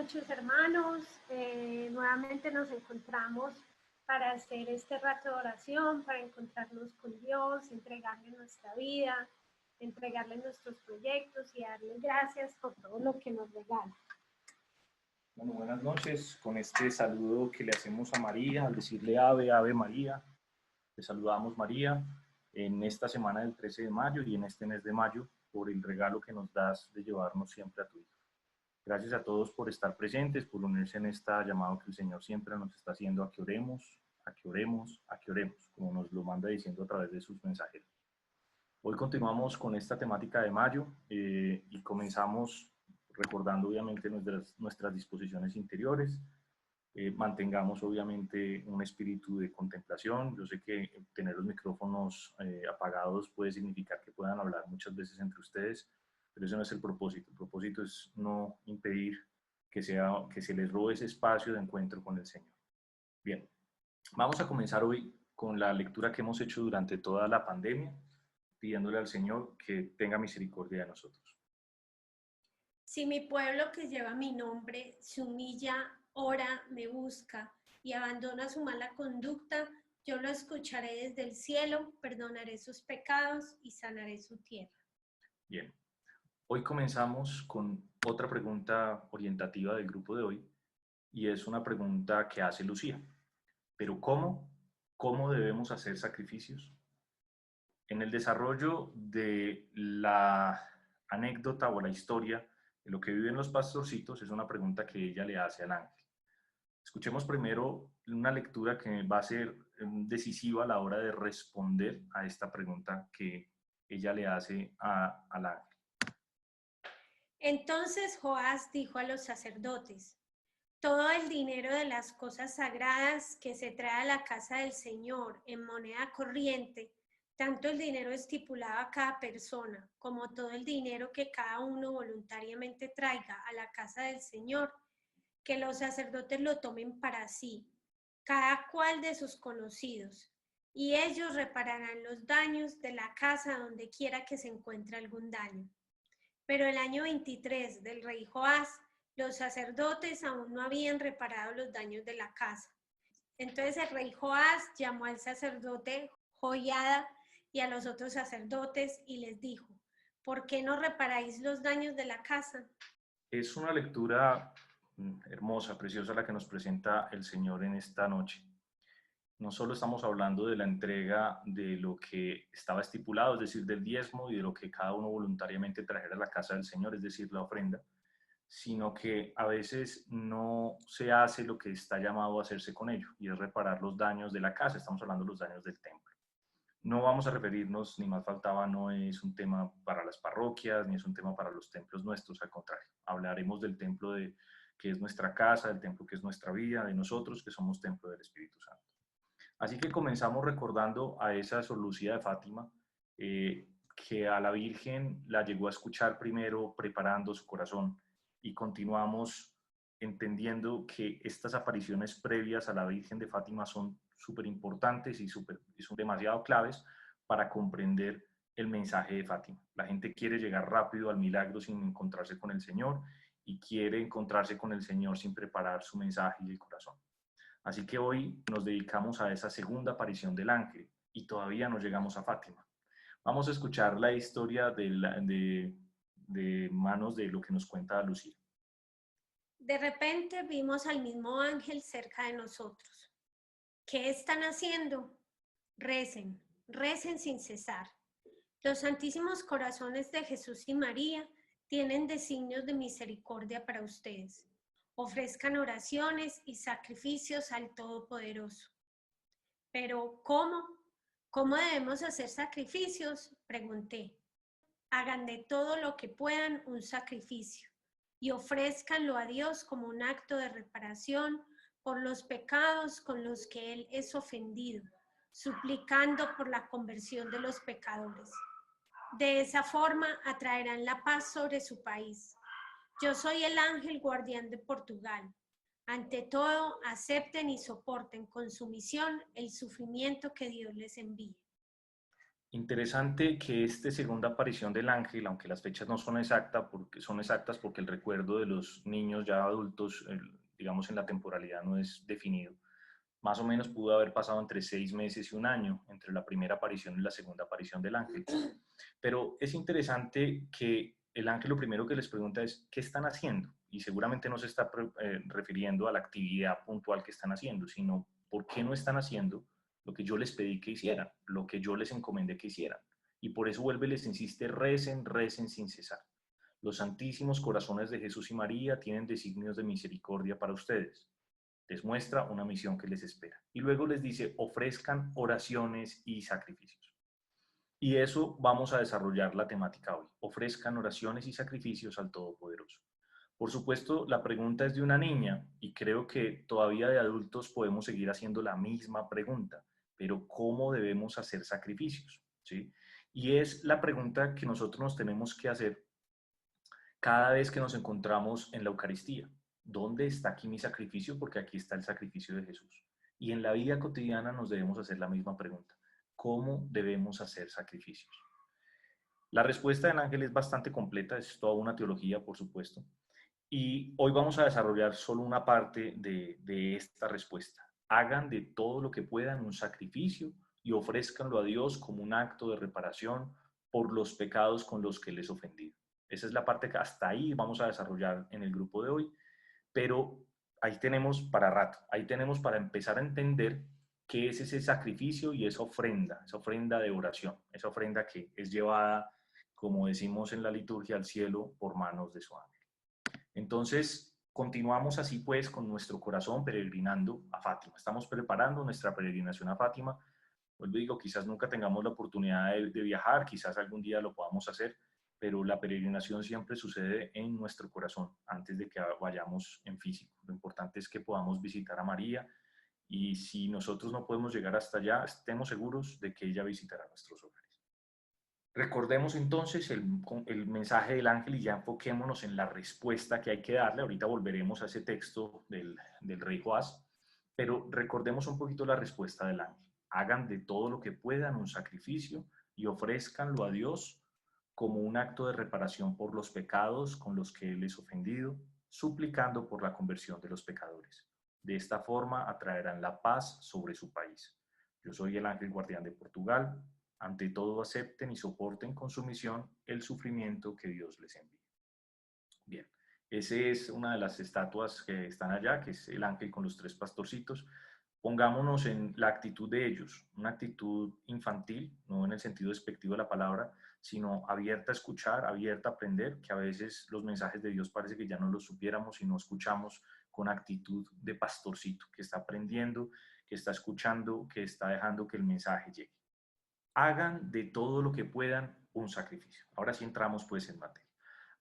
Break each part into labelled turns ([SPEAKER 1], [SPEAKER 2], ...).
[SPEAKER 1] noches, hermanos. Nuevamente nos encontramos para hacer este rato de oración, para encontrarnos con Dios, entregarle nuestra vida, entregarle nuestros proyectos y darle gracias por todo lo que nos regala.
[SPEAKER 2] Bueno, buenas noches. Con este saludo que le hacemos a María, al decirle Ave, Ave María, le saludamos María en esta semana del 13 de mayo y en este mes de mayo por el regalo que nos das de llevarnos siempre a tu Hijo. Gracias a todos por estar presentes, por unirse en esta llamada que el Señor siempre nos está haciendo a que oremos, a que oremos, a que oremos, como nos lo manda diciendo a través de sus mensajeros. Hoy continuamos con esta temática de mayo y comenzamos recordando obviamente nuestras disposiciones interiores. Mantengamos obviamente un espíritu de contemplación. Yo sé que tener los micrófonos apagados puede significar que puedan hablar muchas veces entre ustedes, pero ese no es el propósito. El propósito es no impedir que se les robe ese espacio de encuentro con el Señor. Bien, vamos a comenzar hoy con la lectura que hemos hecho durante toda la pandemia, pidiéndole al Señor que tenga misericordia de nosotros.
[SPEAKER 1] Si mi pueblo que lleva mi nombre se humilla, ora, me busca y abandona su mala conducta, yo lo escucharé desde el cielo, perdonaré sus pecados y sanaré su tierra.
[SPEAKER 2] Bien, hoy comenzamos con otra pregunta orientativa del grupo de hoy y es una pregunta que hace Lucía. ¿Pero cómo? ¿Cómo debemos hacer sacrificios? En el desarrollo de la anécdota o la historia de lo que viven los pastorcitos es una pregunta que ella le hace al ángel. Escuchemos primero una lectura que va a ser decisiva a la hora de responder a esta pregunta que ella le hace al ángel.
[SPEAKER 1] Entonces Joás dijo a los sacerdotes: todo el dinero de las cosas sagradas que se trae a la casa del Señor en moneda corriente, tanto el dinero estipulado a cada persona como todo el dinero que cada uno voluntariamente traiga a la casa del Señor, que los sacerdotes lo tomen para sí, cada cual de sus conocidos, y ellos repararán los daños de la casa donde quiera que se encuentre algún daño. Pero el año 23 del rey Joás, los sacerdotes aún no habían reparado los daños de la casa. Entonces el rey Joás llamó al sacerdote Joiada y a los otros sacerdotes y les dijo: ¿por qué no reparáis los daños de la casa?
[SPEAKER 2] Es una lectura hermosa, preciosa la que nos presenta el Señor en esta noche. No solo estamos hablando de la entrega de lo que estaba estipulado, es decir, del diezmo y de lo que cada uno voluntariamente trajera a la casa del Señor, es decir, la ofrenda, sino que a veces no se hace lo que está llamado a hacerse con ello, y es reparar los daños de la casa. Estamos hablando de los daños del templo. No vamos a referirnos, ni más faltaba, no es un tema para las parroquias, ni es un tema para los templos nuestros, al contrario. Hablaremos del templo que es nuestra casa, del templo que es nuestra vida, de nosotros que somos templo del Espíritu Santo. Así que comenzamos recordando a esa Sor Lucía de Fátima, que a la Virgen la llegó a escuchar primero preparando su corazón, y continuamos entendiendo que estas apariciones previas a la Virgen de Fátima son súper importantes y son demasiado claves para comprender el mensaje de Fátima. La gente quiere llegar rápido al milagro sin encontrarse con el Señor y quiere encontrarse con el Señor sin preparar su mensaje y el corazón. Así que hoy nos dedicamos a esa segunda aparición del ángel y todavía no llegamos a Fátima. Vamos a escuchar la historia de manos de lo que nos cuenta Lucía.
[SPEAKER 1] De repente vimos al mismo ángel cerca de nosotros. ¿Qué están haciendo? Recen, recen sin cesar. Los santísimos corazones de Jesús y María tienen designios de misericordia para ustedes. Ofrezcan oraciones y sacrificios al Todopoderoso. Pero, ¿cómo? ¿Cómo debemos hacer sacrificios? Pregunté. Hagan de todo lo que puedan un sacrificio y ofrézcanlo a Dios como un acto de reparación por los pecados con los que Él es ofendido, suplicando por la conversión de los pecadores. De esa forma atraerán la paz sobre su país. Yo soy el ángel guardián de Portugal. Ante todo, acepten y soporten con sumisión el sufrimiento que Dios les envíe.
[SPEAKER 2] Interesante que esta segunda aparición del ángel, aunque las fechas no son exactas porque el recuerdo de los niños ya adultos, digamos en la temporalidad no es definido, más o menos pudo haber pasado entre 6 meses y un año entre la primera aparición y la segunda aparición del ángel. Pero es interesante que el ángel lo primero que les pregunta es, ¿qué están haciendo? Y seguramente no se está refiriendo a la actividad puntual que están haciendo, sino ¿por qué no están haciendo lo que yo les pedí que hicieran, lo que yo les encomendé que hicieran? Y por eso vuelve y les insiste, recen, recen sin cesar. Los santísimos corazones de Jesús y María tienen designios de misericordia para ustedes. Les muestra una misión que les espera. Y luego les dice, ofrezcan oraciones y sacrificios. Y eso vamos a desarrollar la temática hoy. Ofrezcan oraciones y sacrificios al Todopoderoso. Por supuesto, la pregunta es de una niña y creo que todavía de adultos podemos seguir haciendo la misma pregunta, pero ¿cómo debemos hacer sacrificios? ¿Sí? Y es la pregunta que nosotros nos tenemos que hacer cada vez que nos encontramos en la Eucaristía. ¿Dónde está aquí mi sacrificio? Porque aquí está el sacrificio de Jesús. Y en la vida cotidiana nos debemos hacer la misma pregunta. ¿Cómo debemos hacer sacrificios? La respuesta del ángel es bastante completa, es toda una teología, por supuesto. Y hoy vamos a desarrollar solo una parte de esta respuesta. Hagan de todo lo que puedan un sacrificio y ofrézcanlo a Dios como un acto de reparación por los pecados con los que les ofendí. Esa es la parte que hasta ahí vamos a desarrollar en el grupo de hoy, pero ahí tenemos para rato, ahí tenemos para empezar a entender qué es ese sacrificio y esa ofrenda de oración, esa ofrenda que es llevada, como decimos en la liturgia, al cielo por manos de su ángel. Entonces, continuamos así pues con nuestro corazón peregrinando a Fátima. Estamos preparando nuestra peregrinación a Fátima. Vuelvo y digo, quizás nunca tengamos la oportunidad de viajar, quizás algún día lo podamos hacer, pero la peregrinación siempre sucede en nuestro corazón antes de que vayamos en físico. Lo importante es que podamos visitar a María y si nosotros no podemos llegar hasta allá, estemos seguros de que ella visitará nuestros hogares. Recordemos entonces el mensaje del ángel y ya enfoquémonos en la respuesta que hay que darle. Ahorita volveremos a ese texto del rey Joás, pero recordemos un poquito la respuesta del ángel. Hagan de todo lo que puedan un sacrificio y ofrézcanlo a Dios como un acto de reparación por los pecados con los que Él es ofendido, suplicando por la conversión de los pecadores. De esta forma atraerán la paz sobre su país. Yo soy el ángel guardián de Portugal. Ante todo acepten y soporten con sumisión el sufrimiento que Dios les envía. Bien, esa es una de las estatuas que están allá, que es el ángel con los 3 pastorcitos. Pongámonos en la actitud de ellos, una actitud infantil, no en el sentido despectivo de la palabra, sino abierta a escuchar, abierta a aprender, que a veces los mensajes de Dios parece que ya no los supiéramos y no escuchamos con actitud de pastorcito, que está aprendiendo, que está escuchando, que está dejando que el mensaje llegue. Hagan de todo lo que puedan un sacrificio. Ahora sí entramos pues en materia.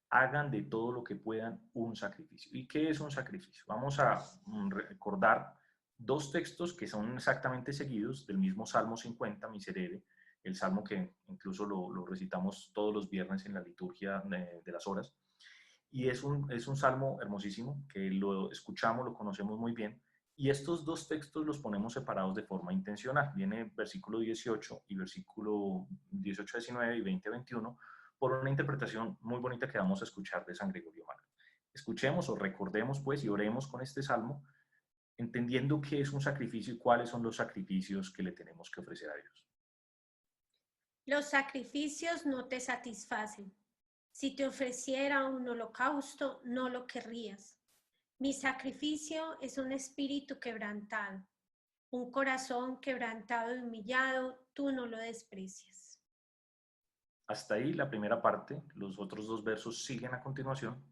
[SPEAKER 2] Hagan de todo lo que puedan un sacrificio. ¿Y qué es un sacrificio? Vamos a recordar 2 textos que son exactamente seguidos del mismo Salmo 50, Miserere, el salmo que incluso lo recitamos todos los viernes en la liturgia de las horas. Y es un salmo hermosísimo que lo escuchamos, lo conocemos muy bien. Y estos 2 textos los ponemos separados de forma intencional. Viene versículo 18 y versículo 18-19 y 20-21 por una interpretación muy bonita que vamos a escuchar de San Gregorio Magno. Escuchemos o recordemos pues y oremos con este salmo, entendiendo qué es un sacrificio y cuáles son los sacrificios que le tenemos que ofrecer a Dios.
[SPEAKER 1] Los sacrificios no te satisfacen. Si te ofreciera un holocausto, no lo querrías. Mi sacrificio es un espíritu quebrantado, un corazón quebrantado y humillado, tú no lo desprecias.
[SPEAKER 2] Hasta ahí la primera parte, los otros 2 versos siguen a continuación,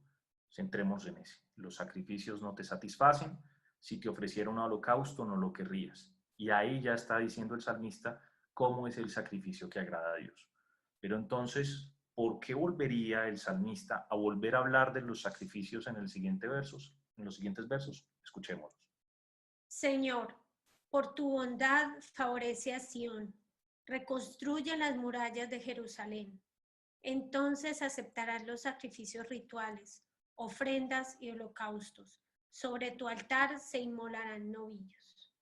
[SPEAKER 2] centremos en ese. Los sacrificios no te satisfacen, si te ofreciera un holocausto no lo querrías. Y ahí ya está diciendo el salmista cómo es el sacrificio que agrada a Dios. Pero entonces, ¿por qué volvería el salmista a volver a hablar de los sacrificios en los siguientes versos? Escuchémoslos.
[SPEAKER 1] Señor, por tu bondad favorece a Sión, reconstruye las murallas de Jerusalén. Entonces aceptarás los sacrificios rituales, ofrendas y holocaustos. Sobre tu altar se inmolarán novillos.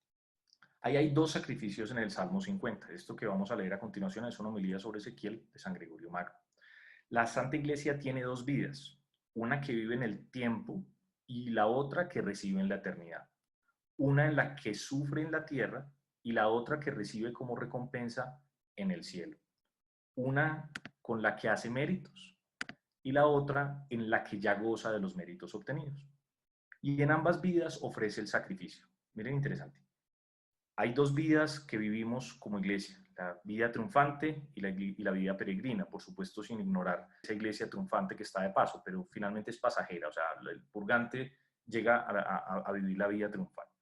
[SPEAKER 2] Ahí hay dos sacrificios en el Salmo 50. Esto que vamos a leer a continuación es una homilía sobre Ezequiel de San Gregorio Magno. La Santa Iglesia tiene dos vidas, una que vive en el tiempo y la otra que recibe en la eternidad. Una en la que sufre en la tierra y la otra que recibe como recompensa en el cielo. Una con la que hace méritos y la otra en la que ya goza de los méritos obtenidos. Y en ambas vidas ofrece el sacrificio. Miren, interesante. Hay dos vidas que vivimos como iglesia, la vida triunfante y la vida peregrina, por supuesto sin ignorar esa iglesia triunfante que está de paso, pero finalmente es pasajera, o sea, el purgante llega a vivir la vida triunfante.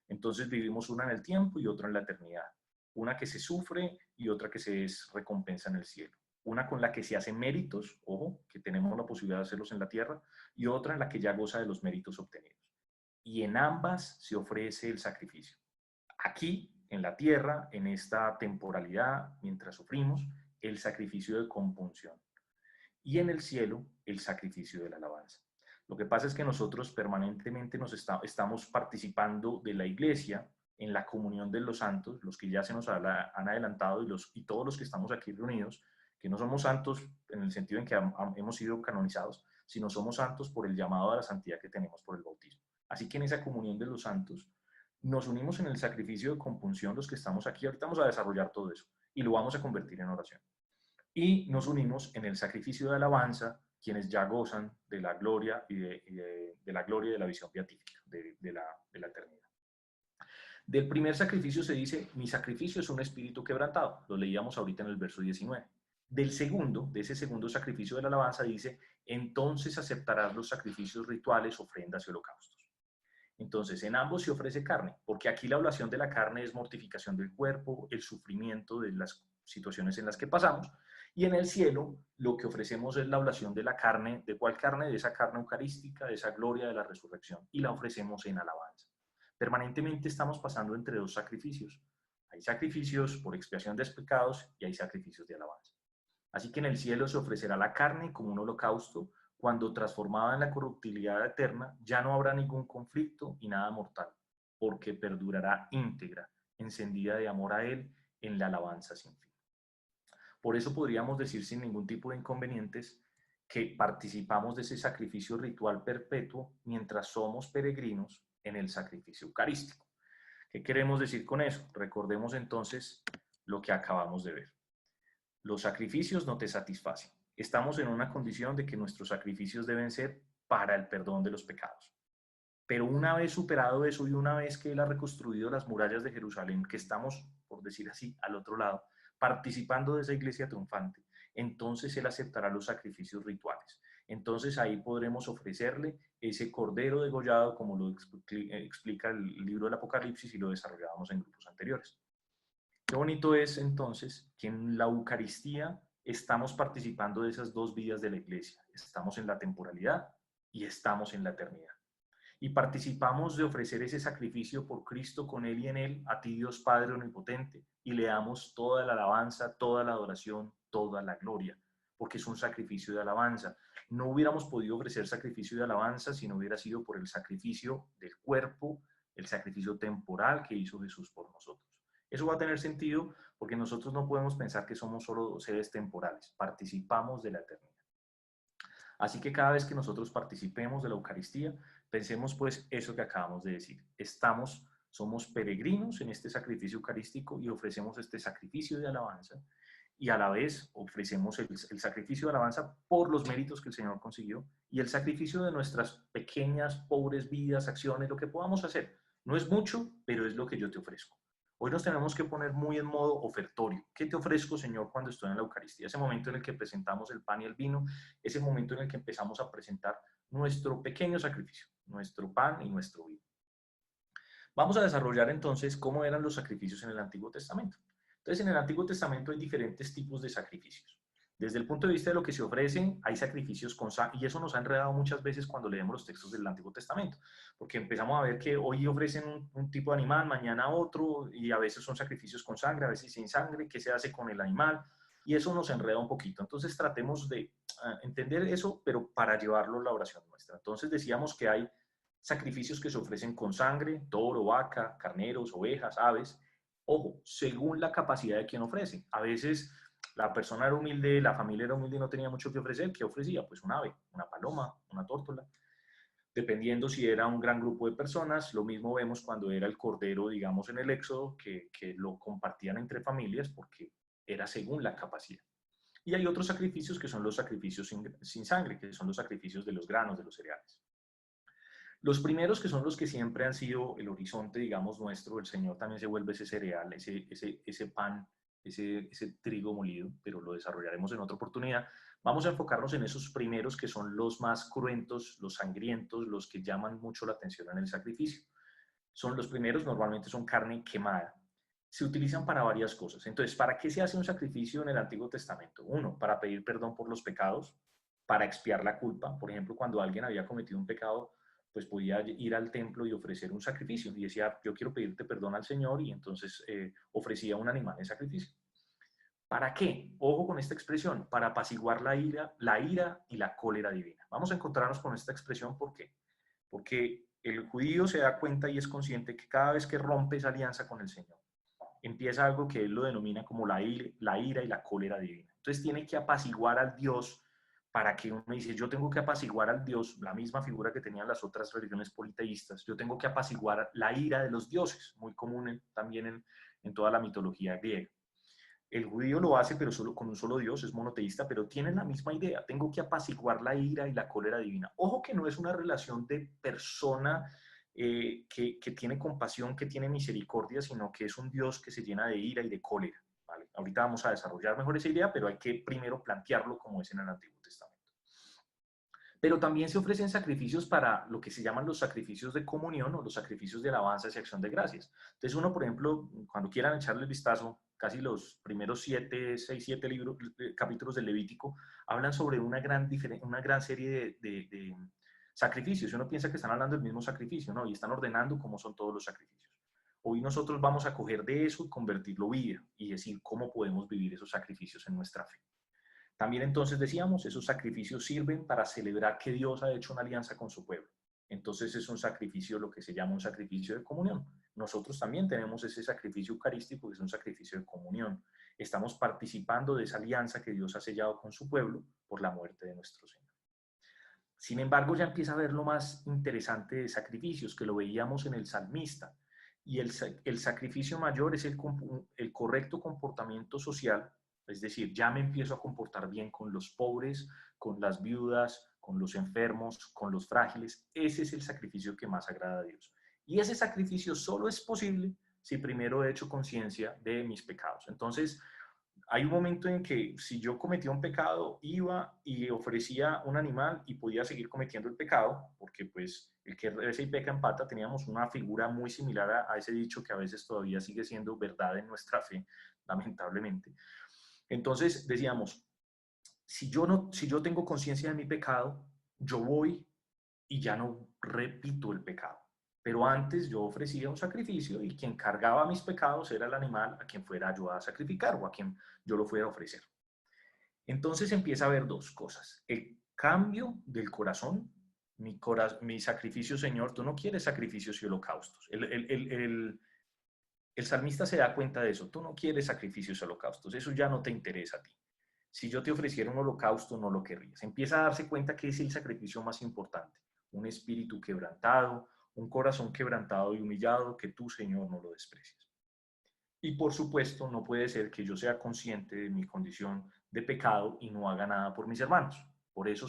[SPEAKER 2] Entonces vivimos una en el tiempo y otra en la eternidad, una que se sufre y otra que se es recompensa en el cielo, una con la que se hacen méritos, ojo, que tenemos la posibilidad de hacerlos en la tierra, y otra en la que ya goza de los méritos obtenidos. Y en ambas se ofrece el sacrificio. Aquí, en la tierra, en esta temporalidad, mientras sufrimos, el sacrificio de compunción. Y en el cielo, el sacrificio de la alabanza. Lo que pasa es que nosotros permanentemente estamos participando de la iglesia en la comunión de los santos, los que ya se nos han adelantado y todos los que estamos aquí reunidos, que no somos santos en el sentido en que hemos sido canonizados, sino somos santos por el llamado a la santidad que tenemos por el bautismo. Así que en esa comunión de los santos nos unimos en el sacrificio de compunción los que estamos aquí. Ahorita vamos a desarrollar todo eso y lo vamos a convertir en oración. Y nos unimos en el sacrificio de alabanza, quienes ya gozan de la gloria y de la gloria y de la visión beatífica, de la eternidad. Del primer sacrificio se dice, mi sacrificio es un espíritu quebrantado. Lo leíamos ahorita en el verso 19. Del segundo, de ese segundo sacrificio de la alabanza, dice, entonces aceptarás los sacrificios rituales, ofrendas y holocaustos. Entonces, en ambos se ofrece carne, porque aquí la oblación de la carne es mortificación del cuerpo, el sufrimiento de las situaciones en las que pasamos, y en el cielo lo que ofrecemos es la oblación de la carne. ¿De cuál carne? De esa carne eucarística, de esa gloria de la resurrección, y la ofrecemos en alabanza. Permanentemente estamos pasando entre dos sacrificios. Hay sacrificios por expiación de pecados y hay sacrificios de alabanza. Así que en el cielo se ofrecerá la carne como un holocausto, cuando transformada en la corruptibilidad eterna, ya no habrá ningún conflicto y nada mortal, porque perdurará íntegra, encendida de amor a Él en la alabanza sin fin. Por eso podríamos decir sin ningún tipo de inconvenientes que participamos de ese sacrificio ritual perpetuo mientras somos peregrinos en el sacrificio eucarístico. ¿Qué queremos decir con eso? Recordemos entonces lo que acabamos de ver. Los sacrificios no te satisfacen. Estamos en una condición de que nuestros sacrificios deben ser para el perdón de los pecados. Pero una vez superado eso y una vez que Él ha reconstruido las murallas de Jerusalén, que estamos, por decir así, al otro lado, participando de esa iglesia triunfante, entonces Él aceptará los sacrificios rituales. Entonces ahí podremos ofrecerle ese cordero degollado, como lo explica el libro del Apocalipsis y lo desarrollábamos en grupos anteriores. Qué bonito es entonces que en la Eucaristía estamos participando de esas dos vidas de la iglesia. Estamos en la temporalidad y estamos en la eternidad. Y participamos de ofrecer ese sacrificio por Cristo con Él y en Él, a ti Dios Padre Omnipotente, y le damos toda la alabanza, toda la adoración, toda la gloria, porque es un sacrificio de alabanza. No hubiéramos podido ofrecer sacrificio de alabanza si no hubiera sido por el sacrificio del cuerpo, el sacrificio temporal que hizo Jesús por nosotros. Eso va a tener sentido porque nosotros no podemos pensar que somos solo seres temporales, participamos de la eternidad. Así que cada vez que nosotros participemos de la Eucaristía, pensemos pues eso que acabamos de decir. Somos peregrinos en este sacrificio eucarístico y ofrecemos este sacrificio de alabanza y a la vez ofrecemos el sacrificio de alabanza por los méritos que el Señor consiguió y el sacrificio de nuestras pequeñas, pobres vidas, acciones, lo que podamos hacer. No es mucho, pero es lo que yo te ofrezco. Hoy nos tenemos que poner muy en modo ofertorio. ¿Qué te ofrezco, Señor, cuando estoy en la Eucaristía? Ese momento en el que presentamos el pan y el vino, ese momento en el que empezamos a presentar nuestro pequeño sacrificio, nuestro pan y nuestro vino. Vamos a desarrollar entonces cómo eran los sacrificios en el Antiguo Testamento. Entonces, en el Antiguo Testamento hay diferentes tipos de sacrificios. Desde el punto de vista de lo que se ofrecen, hay sacrificios con sangre, y eso nos ha enredado muchas veces cuando leemos los textos del Antiguo Testamento, porque empezamos a ver que hoy ofrecen un tipo de animal, mañana otro, y a veces son sacrificios con sangre, a veces sin sangre, qué se hace con el animal, y eso nos enreda un poquito. Entonces tratemos de entender eso, pero para llevarlo a la oración nuestra. Entonces decíamos que hay sacrificios que se ofrecen con sangre, toro, vaca, carneros, ovejas, aves, Ojo, según la capacidad de quien ofrece. A veces la persona era humilde, la familia era humilde y no tenía mucho que ofrecer. ¿Qué ofrecía? Pues un ave, una paloma, una tórtola. Dependiendo si era un gran grupo de personas, lo mismo vemos cuando era el cordero, digamos, en el Éxodo, que lo compartían entre familias porque era según la capacidad. Y hay otros sacrificios que son los sacrificios sin sangre, que son los sacrificios de los granos, de los cereales. Los primeros, que son los que siempre han sido el horizonte, digamos, nuestro, el Señor también se vuelve ese cereal, ese pan, ese trigo molido, pero lo desarrollaremos en otra oportunidad. Vamos a enfocarnos en esos primeros que son los más cruentos, los sangrientos, los que llaman mucho la atención en el sacrificio. Son los primeros, normalmente son carne quemada. Se utilizan para varias cosas. Entonces, ¿para qué se hace un sacrificio en el Antiguo Testamento? Uno, para pedir perdón por los pecados, para expiar la culpa. Por ejemplo, cuando alguien había cometido un pecado, pues podía ir al templo y ofrecer un sacrificio. Y decía, yo quiero pedirte perdón al Señor, y entonces ofrecía un animal en sacrificio. ¿Para qué? Ojo con esta expresión, para apaciguar la ira y la cólera divina. Vamos a encontrarnos con esta expresión, ¿por qué? Porque el judío se da cuenta y es consciente que cada vez que rompe esa alianza con el Señor, empieza algo que él lo denomina como la ira y la cólera divina. Entonces tiene que apaciguar al Dios, para que uno dice, yo tengo que apaciguar al Dios, la misma figura que tenían las otras religiones politeístas, yo tengo que apaciguar la ira de los dioses, muy común también en toda la mitología griega. El judío lo hace, pero solo con un solo Dios, es monoteísta, pero tienen la misma idea. Tengo que apaciguar la ira y la cólera divina. Ojo que no es una relación de persona que tiene compasión, que tiene misericordia, sino que es un Dios que se llena de ira y de cólera. ¿Vale? Ahorita vamos a desarrollar mejor esa idea, pero hay que primero plantearlo como es en el Antiguo Testamento. Pero también se ofrecen sacrificios para lo que se llaman los sacrificios de comunión o los sacrificios de alabanza y acción de gracias. Entonces uno, por ejemplo, cuando quieran echarle el vistazo, casi los primeros 7 libros, capítulos del Levítico, hablan sobre una gran serie de sacrificios. Y uno piensa que están hablando del mismo sacrificio, ¿no? Y están ordenando cómo son todos los sacrificios. Hoy nosotros vamos a coger de eso y convertirlo en vida y decir cómo podemos vivir esos sacrificios en nuestra fe. También entonces decíamos, esos sacrificios sirven para celebrar que Dios ha hecho una alianza con su pueblo. Entonces es un sacrificio, lo que se llama un sacrificio de comunión. Nosotros también tenemos ese sacrificio eucarístico, que es un sacrificio de comunión. Estamos participando de esa alianza que Dios ha sellado con su pueblo por la muerte de nuestro Señor. Sin embargo, ya empieza a ver lo más interesante de sacrificios, que lo veíamos en el salmista. Y el sacrificio mayor es el correcto comportamiento social, es decir, ya me empiezo a comportar bien con los pobres, con las viudas, con los enfermos, con los frágiles. Ese es el sacrificio que más agrada a Dios. Y ese sacrificio solo es posible si primero he hecho conciencia de mis pecados. Entonces, hay un momento en que si yo cometía un pecado, iba y ofrecía un animal y podía seguir cometiendo el pecado, porque pues el que reza y peca empata, teníamos una figura muy similar a ese dicho que a veces todavía sigue siendo verdad en nuestra fe, lamentablemente. Entonces decíamos, si yo tengo conciencia de mi pecado, yo voy y ya no repito el pecado. Pero antes yo ofrecía un sacrificio y quien cargaba mis pecados era el animal a quien fuera yo a sacrificar o a quien yo lo fuera a ofrecer. Entonces empieza a haber dos cosas. El cambio del corazón, mi sacrificio, Señor, tú no quieres sacrificios y holocaustos. El salmista se da cuenta de eso, tú no quieres sacrificios y holocaustos, eso ya no te interesa a ti. Si yo te ofreciera un holocausto, no lo querrías. Empieza a darse cuenta que es el sacrificio más importante, un espíritu quebrantado, un corazón quebrantado y humillado, que tú, Señor, no lo desprecias. Y por supuesto, no puede ser que yo sea consciente de mi condición de pecado y no haga nada por mis hermanos. Por eso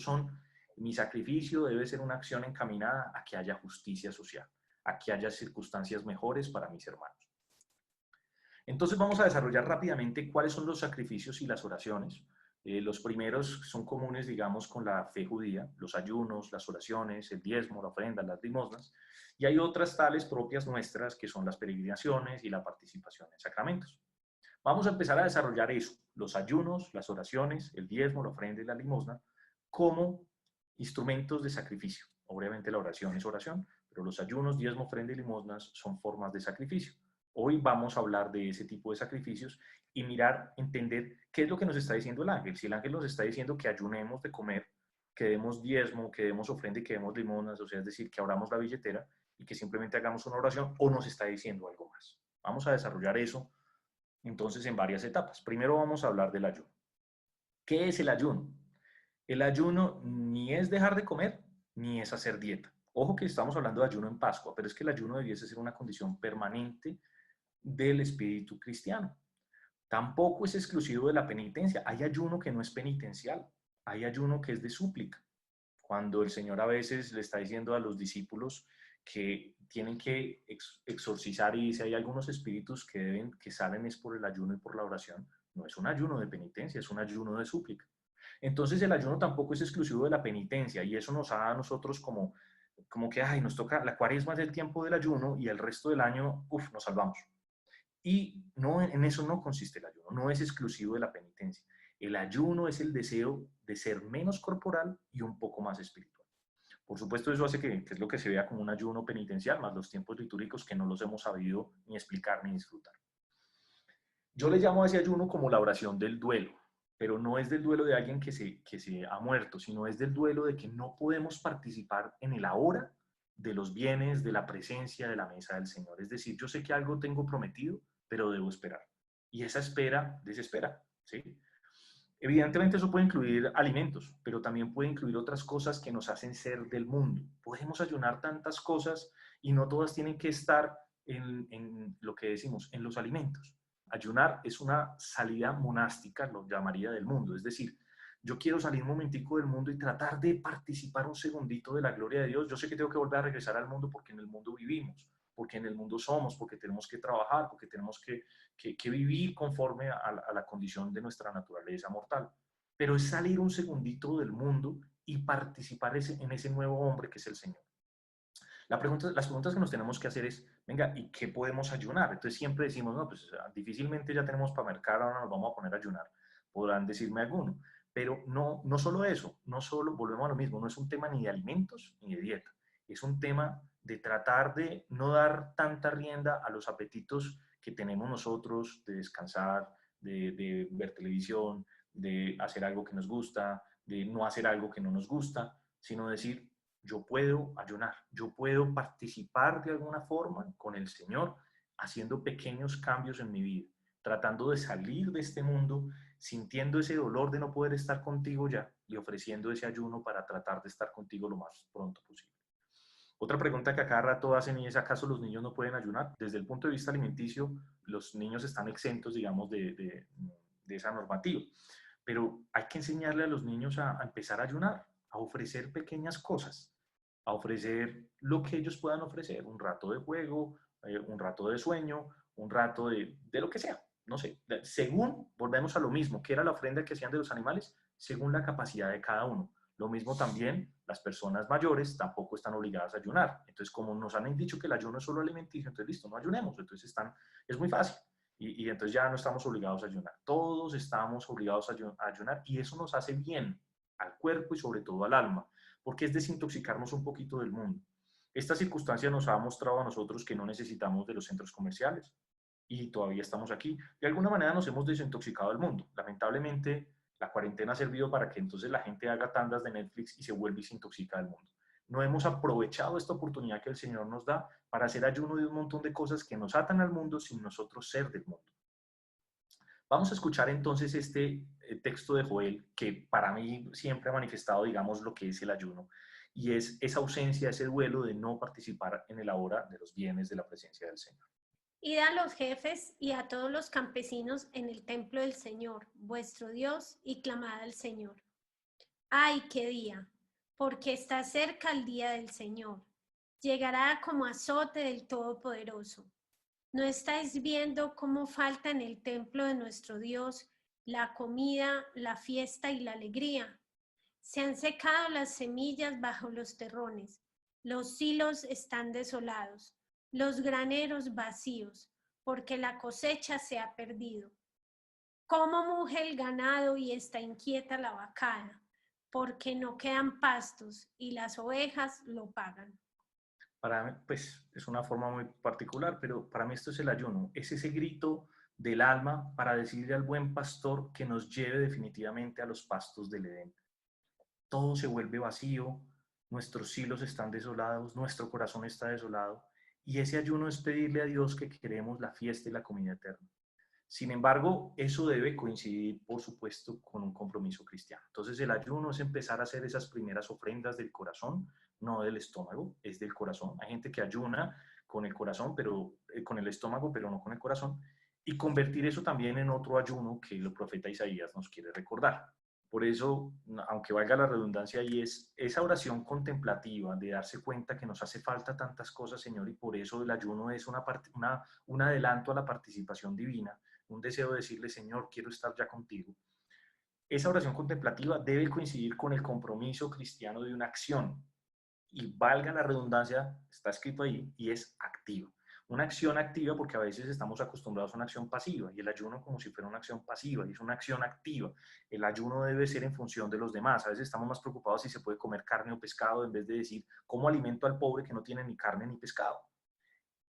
[SPEAKER 2] mi sacrificio debe ser una acción encaminada a que haya justicia social, a que haya circunstancias mejores para mis hermanos. Entonces vamos a desarrollar rápidamente cuáles son los sacrificios y las oraciones. Los primeros son comunes, digamos, con la fe judía, los ayunos, las oraciones, el diezmo, la ofrenda, las limosnas. Y hay otras tales propias nuestras, que son las peregrinaciones y la participación en sacramentos. Vamos a empezar a desarrollar eso, los ayunos, las oraciones, el diezmo, la ofrenda y la limosna, como instrumentos de sacrificio. Obviamente la oración es oración, pero los ayunos, diezmo, ofrenda y limosnas son formas de sacrificio. Hoy vamos a hablar de ese tipo de sacrificios y mirar, entender qué es lo que nos está diciendo el ángel. Si el ángel nos está diciendo que ayunemos de comer, que demos diezmo, que demos ofrenda y que demos limosnas, o sea, es decir, que abramos la billetera y que simplemente hagamos una oración, o nos está diciendo algo más. Vamos a desarrollar eso entonces en varias etapas. Primero vamos a hablar del ayuno. ¿Qué es el ayuno? El ayuno ni es dejar de comer, ni es hacer dieta. Ojo que estamos hablando de ayuno en Pascua, pero es que el ayuno debiese ser una condición permanente del espíritu cristiano. Tampoco es exclusivo de la penitencia. Hay ayuno que no es penitencial, hay ayuno que es de súplica. Cuando el Señor a veces le está diciendo a los discípulos que tienen que exorcizar y dice hay algunos espíritus que salen es por el ayuno y por la oración, no es un ayuno de penitencia, es un ayuno de súplica. Entonces el ayuno tampoco es exclusivo de la penitencia y eso nos da a nosotros como que ay, nos toca, la cuaresma es el tiempo del ayuno y el resto del año, nos salvamos. Y no, en eso no consiste el ayuno, no es exclusivo de la penitencia. El ayuno es el deseo de ser menos corporal y un poco más espiritual. Por supuesto, eso hace que es lo que se vea como un ayuno penitencial, más los tiempos litúrgicos que no los hemos sabido ni explicar ni disfrutar. Yo le llamo a ese ayuno como la oración del duelo, pero no es del duelo de alguien que se ha muerto, sino es del duelo de que no podemos participar en el ahora de los bienes, de la presencia, de la mesa del Señor. Es decir, yo sé que algo tengo prometido, pero debo esperar. Y esa espera desespera, ¿sí? Evidentemente eso puede incluir alimentos, pero también puede incluir otras cosas que nos hacen ser del mundo. Podemos ayunar tantas cosas y no todas tienen que estar en lo que decimos, en los alimentos. Ayunar es una salida monástica, lo llamaría, del mundo. Es decir, yo quiero salir un momentico del mundo y tratar de participar un segundito de la gloria de Dios. Yo sé que tengo que volver a regresar al mundo porque en el mundo vivimos, porque en el mundo somos, porque tenemos que trabajar, porque tenemos que vivir conforme a la condición de nuestra naturaleza mortal. Pero es salir un segundito del mundo y participar en ese nuevo hombre que es el Señor. Las preguntas que nos tenemos que hacer es, venga, ¿y qué podemos ayunar? Entonces siempre decimos, no, pues difícilmente ya tenemos para mercar, ahora nos vamos a poner a ayunar. Podrán decirme alguno. Pero no, no solo eso, no solo, volvemos a lo mismo, no es un tema ni de alimentos ni de dieta. Es un tema de tratar de no dar tanta rienda a los apetitos que tenemos nosotros de descansar, de ver televisión, de hacer algo que nos gusta, de no hacer algo que no nos gusta, sino decir, yo puedo ayunar, yo puedo participar de alguna forma con el Señor, haciendo pequeños cambios en mi vida, tratando de salir de este mundo, sintiendo ese dolor de no poder estar contigo ya y ofreciendo ese ayuno para tratar de estar contigo lo más pronto posible. Otra pregunta que a cada rato hacen y es, ¿acaso los niños no pueden ayunar? Desde el punto de vista alimenticio, los niños están exentos, digamos, de esa normativa. Pero hay que enseñarle a los niños a empezar a ayunar, a ofrecer pequeñas cosas, a ofrecer lo que ellos puedan ofrecer, un rato de juego, un rato de sueño, un rato de lo que sea, no sé, según, volvemos a lo mismo, que era la ofrenda que hacían de los animales, según la capacidad de cada uno. Lo mismo también, las personas mayores tampoco están obligadas a ayunar. Entonces, como nos han dicho que el ayuno es solo alimenticio, entonces listo, no ayunemos. Entonces es muy fácil. Y entonces ya no estamos obligados a ayunar. Todos estamos obligados a ayunar y eso nos hace bien al cuerpo y sobre todo al alma, porque es desintoxicarnos un poquito del mundo. Esta circunstancia nos ha mostrado a nosotros que no necesitamos de los centros comerciales y todavía estamos aquí. De alguna manera nos hemos desintoxicado del mundo. Lamentablemente, la cuarentena ha servido para que entonces la gente haga tandas de Netflix y se vuelva y se intoxica del mundo. No hemos aprovechado esta oportunidad que el Señor nos da para hacer ayuno de un montón de cosas que nos atan al mundo sin nosotros ser del mundo. Vamos a escuchar entonces este texto de Joel que para mí siempre ha manifestado, digamos, lo que es el ayuno y es esa ausencia, ese duelo de no participar en el ahora de los bienes de la presencia del Señor.
[SPEAKER 1] Id a los jefes y a todos los campesinos en el templo del Señor, vuestro Dios, y clamad al Señor. ¡Ay, qué día! Porque está cerca el día del Señor. Llegará como azote del Todopoderoso. ¿No estáis viendo cómo falta en el templo de nuestro Dios la comida, la fiesta y la alegría? Se han secado las semillas bajo los terrones, los silos están desolados, los graneros vacíos, porque la cosecha se ha perdido. Cómo muge el ganado y está inquieta la vacada, porque no quedan pastos y las ovejas lo pagan.
[SPEAKER 2] Para mí, pues es una forma muy particular, pero para mí esto es el ayuno, es ese grito del alma para decirle al buen pastor que nos lleve definitivamente a los pastos del Edén. Todo se vuelve vacío, nuestros silos están desolados, nuestro corazón está desolado y ese ayuno es pedirle a Dios que queremos la fiesta y la comida eterna. Sin embargo, eso debe coincidir, por supuesto, con un compromiso cristiano. Entonces, el ayuno es empezar a hacer esas primeras ofrendas del corazón, no del estómago, es del corazón. Hay gente que ayuna con el corazón, pero con el estómago, pero no con el corazón, y convertir eso también en otro ayuno que el profeta Isaías nos quiere recordar. Por eso, aunque valga la redundancia, y es esa oración contemplativa de darse cuenta que nos hace falta tantas cosas, Señor, y por eso el ayuno es un adelanto a la participación divina, un deseo de decirle, Señor, quiero estar ya contigo. Esa oración contemplativa debe coincidir con el compromiso cristiano de una acción. Y valga la redundancia, está escrito ahí, y es activa. Una acción activa porque a veces estamos acostumbrados a una acción pasiva y el ayuno como si fuera una acción pasiva y es una acción activa. El ayuno debe ser en función de los demás. A veces estamos más preocupados si se puede comer carne o pescado en vez de decir cómo alimento al pobre que no tiene ni carne ni pescado.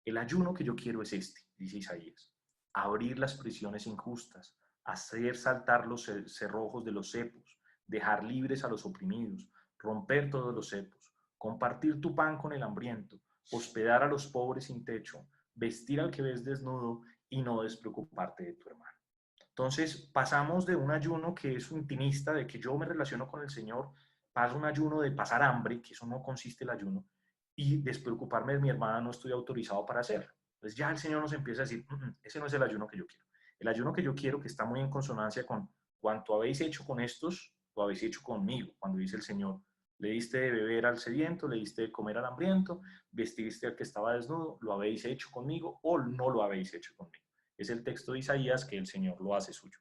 [SPEAKER 2] El ayuno que yo quiero es este, dice Isaías. Abrir las prisiones injustas, hacer saltar los cerrojos de los cepos, dejar libres a los oprimidos, romper todos los cepos, compartir tu pan con el hambriento, hospedar a los pobres sin techo, vestir al que ves desnudo y no despreocuparte de tu hermano. Entonces pasamos de un ayuno que es intimista, de que yo me relaciono con el Señor, paso a un ayuno de pasar hambre, que eso no consiste el ayuno, y despreocuparme de mi hermana no estoy autorizado para hacerlo. Entonces ya el Señor nos empieza a decir, ese no es el ayuno que yo quiero. El ayuno que yo quiero, que está muy en consonancia con cuanto habéis hecho con estos, lo habéis hecho conmigo, cuando dice el Señor, le diste de beber al sediento, le diste de comer al hambriento, vestiste al que estaba desnudo, lo habéis hecho conmigo o no lo habéis hecho conmigo. Es el texto de Isaías que el Señor lo hace suyo.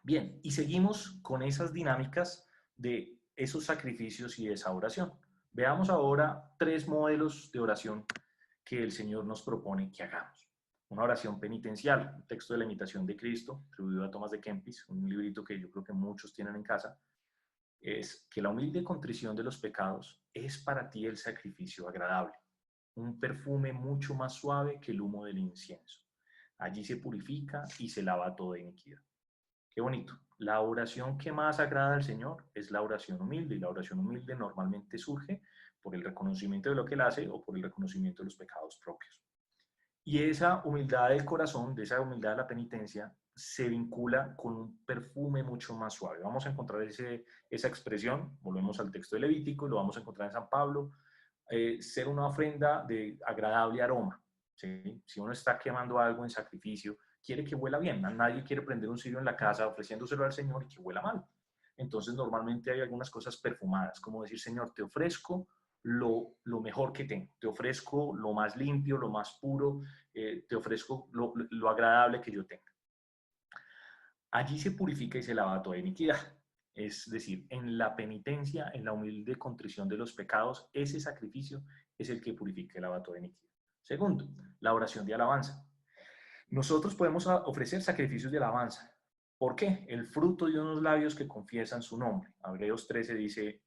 [SPEAKER 2] Bien, y seguimos con esas dinámicas de esos sacrificios y de esa oración. Veamos ahora 3 modelos de oración que el Señor nos propone que hagamos. Una oración penitencial, un texto de la imitación de Cristo, atribuido a Tomás de Kempis, un librito que yo creo que muchos tienen en casa, es que la humilde contrición de los pecados es para ti el sacrificio agradable, un perfume mucho más suave que el humo del incienso. Allí se purifica y se lava toda iniquidad. Qué bonito. La oración que más agrada al Señor es la oración humilde, y la oración humilde normalmente surge por el reconocimiento de lo que Él hace o por el reconocimiento de los pecados propios. Y esa humildad del corazón, de esa humildad de la penitencia, se vincula con un perfume mucho más suave. Vamos a encontrar esa expresión, volvemos al texto de Levítico, lo vamos a encontrar en San Pablo, ser una ofrenda de agradable aroma. ¿Sí? Si uno está quemando algo en sacrificio, quiere que huela bien. Nadie quiere prender un cirio en la casa ofreciéndoselo al Señor y que huela mal. Entonces normalmente hay algunas cosas perfumadas, como decir, Señor, te ofrezco lo mejor que tengo, te ofrezco lo más limpio, lo más puro, te ofrezco lo agradable que yo tenga. Allí se purifica y se lava toda iniquidad. Es decir, en la penitencia, en la humilde contrición de los pecados, ese sacrificio es el que purifica y lava toda iniquidad. Segundo, la oración de alabanza. Nosotros podemos ofrecer sacrificios de alabanza. ¿Por qué? El fruto de unos labios que confiesan su nombre. Hebreos 13 dice,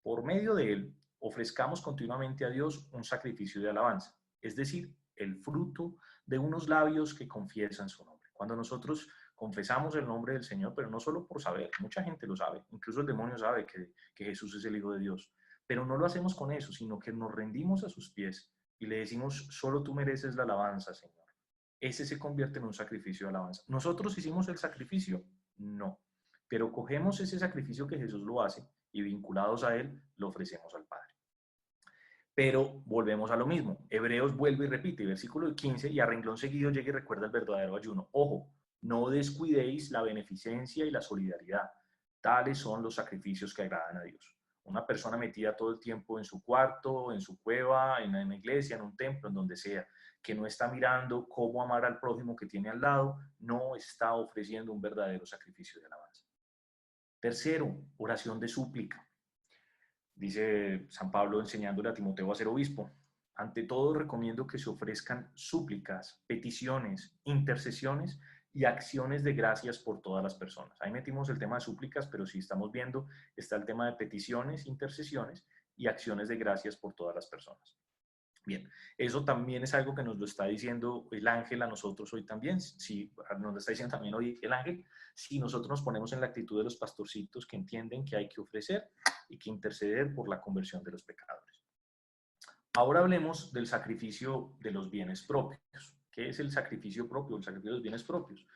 [SPEAKER 2] por medio de él ofrezcamos continuamente a Dios un sacrificio de alabanza. Es decir, el fruto de unos labios que confiesan su nombre. Cuando nosotros confesamos el nombre del Señor, pero no solo por saber, mucha gente lo sabe, incluso el demonio sabe que Jesús es el Hijo de Dios, pero no lo hacemos con eso, sino que nos rendimos a sus pies y le decimos, solo tú mereces la alabanza, Señor. Ese se convierte en un sacrificio de alabanza. ¿Nosotros hicimos el sacrificio? No. Pero cogemos ese sacrificio que Jesús lo hace y vinculados a él, lo ofrecemos al Padre. Pero volvemos a lo mismo. Hebreos vuelve y repite, versículo 15, y a renglón seguido llega y recuerda el verdadero ayuno. Ojo, no descuidéis la beneficencia y la solidaridad. Tales son los sacrificios que agradan a Dios. Una persona metida todo el tiempo en su cuarto, en su cueva, en una iglesia, en un templo, en donde sea, que no está mirando cómo amar al prójimo que tiene al lado, no está ofreciendo un verdadero sacrificio de alabanza. Tercero, oración de súplica. Dice San Pablo enseñándole a Timoteo a ser obispo. Ante todo recomiendo que se ofrezcan súplicas, peticiones, intercesiones y acciones de gracias por todas las personas. Ahí metimos el tema de súplicas, pero si estamos viendo, está el tema de peticiones, intercesiones y acciones de gracias por todas las personas. Bien, eso también es algo que nos lo está diciendo el ángel a nosotros hoy también, si nos lo está diciendo también hoy el ángel, si nosotros nos ponemos en la actitud de los pastorcitos que entienden que hay que ofrecer y que interceder por la conversión de los pecadores. Ahora hablemos del sacrificio de los bienes propios. ¿Qué es el sacrificio propio? El sacrificio de los bienes propios.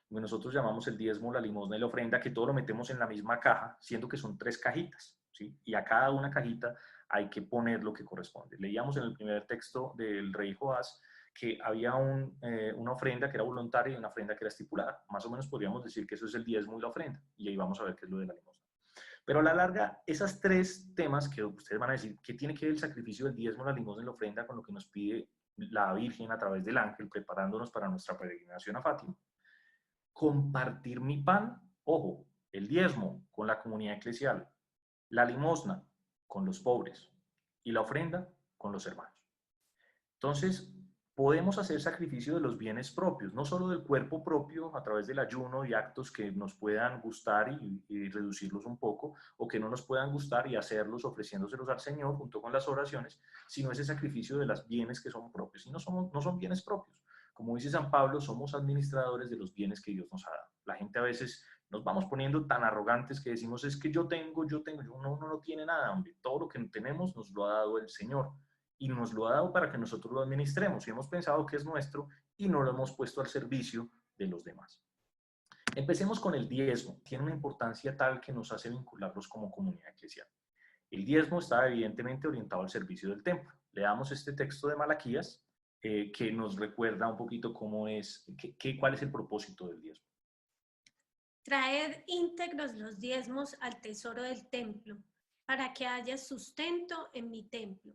[SPEAKER 2] Lo que nosotros llamamos el diezmo, la limosna y la ofrenda, que todo lo metemos en la misma caja, siendo que son 3 cajitas, ¿sí? Y a cada una cajita hay que poner lo que corresponde. Leíamos en el primer texto del rey Joás que había una ofrenda que era voluntaria y una ofrenda que era estipulada. Más o menos podríamos decir que eso es el diezmo y la ofrenda. Y ahí vamos a ver qué es lo de la limosna. Pero a la larga, esas 3 temas que ustedes van a decir, ¿qué tiene que ver el sacrificio del diezmo, la limosna y la ofrenda con lo que nos pide la Virgen a través del ángel, preparándonos para nuestra peregrinación a Fátima? Compartir mi pan, ojo, el diezmo con la comunidad eclesial, la limosna con los pobres y la ofrenda con los hermanos. Entonces, podemos hacer sacrificio de los bienes propios, no solo del cuerpo propio a través del ayuno y actos que nos puedan gustar y reducirlos un poco, o que no nos puedan gustar y hacerlos ofreciéndoselos al Señor junto con las oraciones, sino ese sacrificio de los bienes que son propios. Y no son bienes propios. Como dice San Pablo, somos administradores de los bienes que Dios nos ha dado. La gente a veces nos vamos poniendo tan arrogantes que decimos, es que yo tengo, uno no tiene nada, hombre. Todo lo que tenemos nos lo ha dado el Señor y nos lo ha dado para que nosotros lo administremos y hemos pensado que es nuestro y no lo hemos puesto al servicio de los demás. Empecemos con el diezmo. Tiene una importancia tal que nos hace vincularlos como comunidad eclesial. El diezmo está evidentemente orientado al servicio del templo. Leamos este texto de Malaquías que nos recuerda un poquito cómo es, cuál es el propósito del diezmo.
[SPEAKER 1] Traed íntegros los diezmos al tesoro del templo, para que haya sustento en mi templo.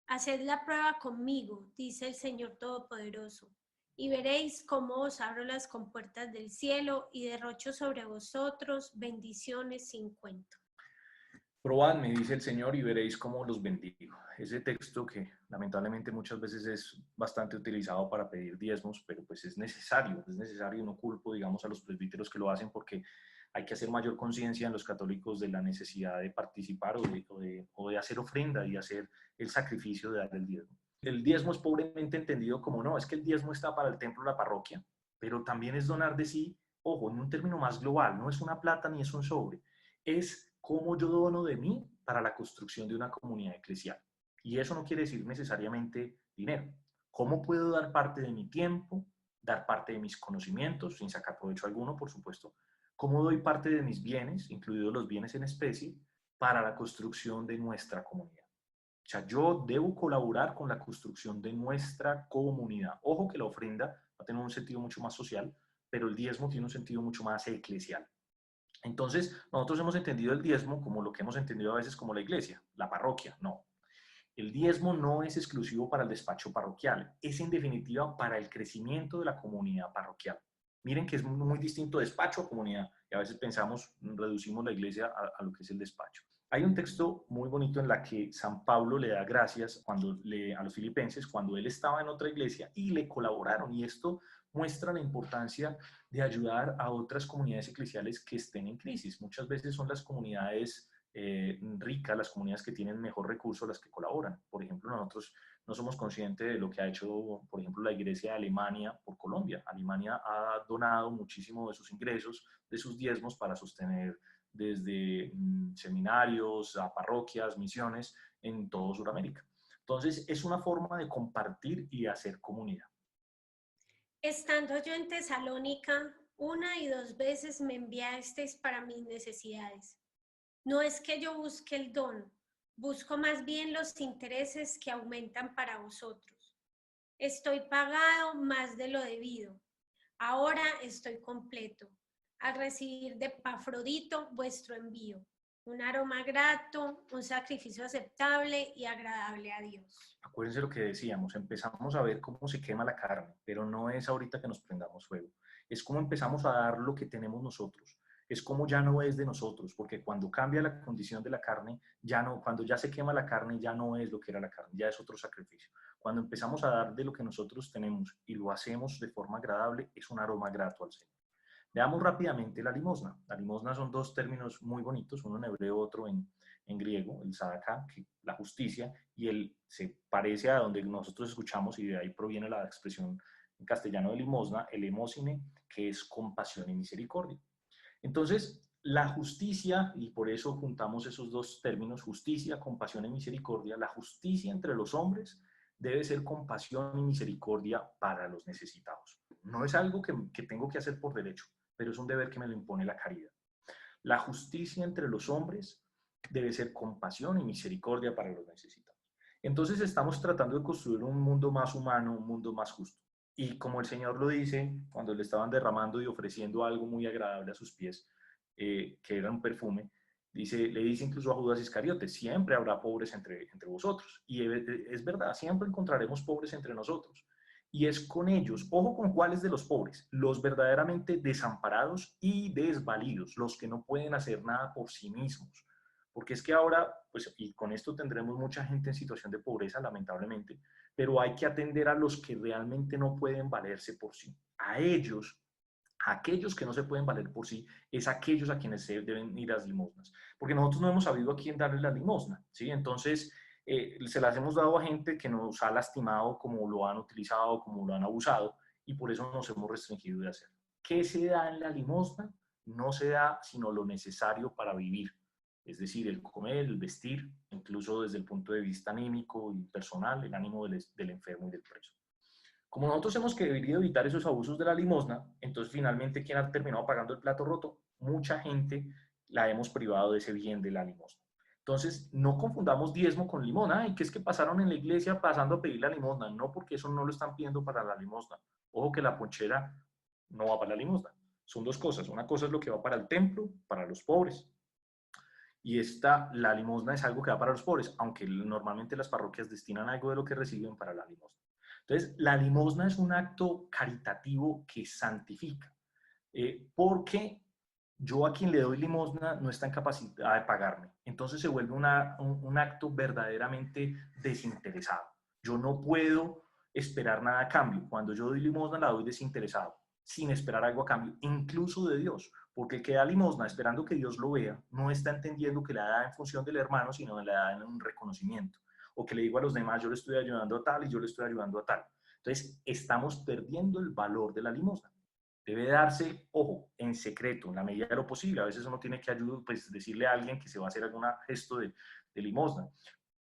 [SPEAKER 1] Haced la prueba conmigo, dice el Señor Todopoderoso, y veréis cómo os abro las compuertas del cielo y derrocho sobre vosotros bendiciones sin cuento.
[SPEAKER 2] Probadme, dice el Señor, y veréis cómo los bendigo. Ese texto que lamentablemente muchas veces es bastante utilizado para pedir diezmos, pero pues es necesario, no culpo, digamos, a los presbíteros que lo hacen porque hay que hacer mayor conciencia en los católicos de la necesidad de participar o de hacer ofrenda y hacer el sacrificio de dar el diezmo. El diezmo es pobremente entendido como no, es que el diezmo está para el templo o la parroquia, pero también es donar de sí, ojo, en un término más global, no es una plata ni es un sobre, es cómo yo dono de mí para la construcción de una comunidad eclesial. Y eso no quiere decir necesariamente dinero. ¿Cómo puedo dar parte de mi tiempo, dar parte de mis conocimientos, sin sacar provecho alguno, por supuesto? ¿Cómo doy parte de mis bienes, incluidos los bienes en especie, para la construcción de nuestra comunidad? O sea, yo debo colaborar con la construcción de nuestra comunidad. Ojo que la ofrenda va a tener un sentido mucho más social, pero el diezmo tiene un sentido mucho más eclesial. Entonces, nosotros hemos entendido el diezmo como lo que hemos entendido a veces como la iglesia, la parroquia. No. El diezmo no es exclusivo para el despacho parroquial, es en definitiva para el crecimiento de la comunidad parroquial. Miren que es muy distinto despacho a comunidad y a veces pensamos, reducimos la iglesia a lo que es el despacho. Hay un texto muy bonito en la que San Pablo le da gracias a los filipenses cuando él estaba en otra iglesia y le colaboraron, y esto muestra la importancia de ayudar a otras comunidades eclesiales que estén en crisis. Muchas veces son las comunidades ricas, las comunidades que tienen mejor recurso, las que colaboran. Por ejemplo, nosotros no somos conscientes de lo que ha hecho, por ejemplo, la Iglesia de Alemania por Colombia. Alemania ha donado muchísimo de sus ingresos, de sus diezmos, para sostener desde seminarios a parroquias, misiones en todo Sudamérica. Entonces, es una forma de compartir y hacer comunidad.
[SPEAKER 1] Estando yo en Tesalónica, 1 y 2 veces me enviasteis para mis necesidades. No es que yo busque el don, busco más bien los intereses que aumentan para vosotros. Estoy pagado más de lo debido. Ahora estoy completo, al recibir de Epafrodito vuestro envío, un aroma grato, un sacrificio aceptable y agradable a Dios.
[SPEAKER 2] Acuérdense lo que decíamos, empezamos a ver cómo se quema la carne, pero no es ahorita que nos prendamos fuego, es como empezamos a dar lo que tenemos nosotros, es como ya no es de nosotros, porque cuando cambia la condición de la carne, ya no, cuando ya se quema la carne, ya no es lo que era la carne, ya es otro sacrificio. Cuando empezamos a dar de lo que nosotros tenemos y lo hacemos de forma agradable, es un aroma grato al Señor. Veamos rápidamente la limosna. La limosna son 2 términos muy bonitos, uno en hebreo, otro en griego, el tzedakah, la justicia, y el se parece a donde nosotros escuchamos, y de ahí proviene la expresión en castellano de limosna, el emósine, que es compasión y misericordia. Entonces, La justicia, y por eso juntamos esos dos términos, justicia, compasión y misericordia, la justicia entre los hombres debe ser compasión y misericordia para los necesitados. No es algo que tengo que hacer por derecho, pero es un deber que me lo impone la caridad. La justicia entre los hombres debe ser compasión y misericordia para los necesitados. Entonces estamos tratando de construir un mundo más humano, un mundo más justo. Y como el Señor lo dice, cuando le estaban derramando y ofreciendo algo muy agradable a sus pies, que era un perfume, le dice incluso a Judas Iscariote, siempre habrá pobres entre vosotros. Y es verdad, siempre encontraremos pobres entre nosotros. Y es con ellos, ojo con cuáles de los pobres, los verdaderamente desamparados y desvalidos, los que no pueden hacer nada por sí mismos. Porque es que ahora, pues, y con esto tendremos mucha gente en situación de pobreza, lamentablemente, pero hay que atender a los que realmente no pueden valerse por sí. A ellos, a aquellos que no se pueden valer por sí, es aquellos a quienes se deben ir las limosnas. Porque nosotros no hemos sabido a quién darle la limosna, ¿sí? Entonces, se las hemos dado a gente que nos ha lastimado, como lo han utilizado, como lo han abusado, y por eso nos hemos restringido de hacerlo. ¿Qué se da en la limosna? No se da sino lo necesario para vivir, es decir, el comer, el vestir, incluso desde el punto de vista anímico y personal, el ánimo del enfermo y del preso. Como nosotros hemos querido evitar esos abusos de la limosna, entonces finalmente, ¿quién ha terminado pagando el plato roto? Mucha gente la hemos privado de ese bien de la limosna. Entonces, no confundamos diezmo con limosna. Ay, ¿qué es que pasaron en la iglesia pasando a pedir la limosna? No, porque eso no lo están pidiendo para la limosna. Ojo que la ponchera no va para la limosna. Son dos cosas. Una cosa es lo que va para el templo, para los pobres. Y la limosna es algo que va para los pobres, aunque normalmente las parroquias destinan algo de lo que reciben para la limosna. Entonces, la limosna es un acto caritativo que santifica, porque yo a quien le doy limosna no está en capacidad de pagarme. Entonces se vuelve un acto verdaderamente desinteresado. Yo no puedo esperar nada a cambio. Cuando yo doy limosna, la doy desinteresado, sin esperar algo a cambio, incluso de Dios. Porque el que da limosna esperando que Dios lo vea, no está entendiendo que la da en función del hermano, sino que la da en un reconocimiento. O que le digo a los demás, yo le estoy ayudando a tal y yo le estoy ayudando a tal. Entonces, estamos perdiendo el valor de la limosna. Debe darse, ojo, en secreto, en la medida de lo posible. A veces uno tiene que ayudar, pues, decirle a alguien que se va a hacer algún gesto de limosna.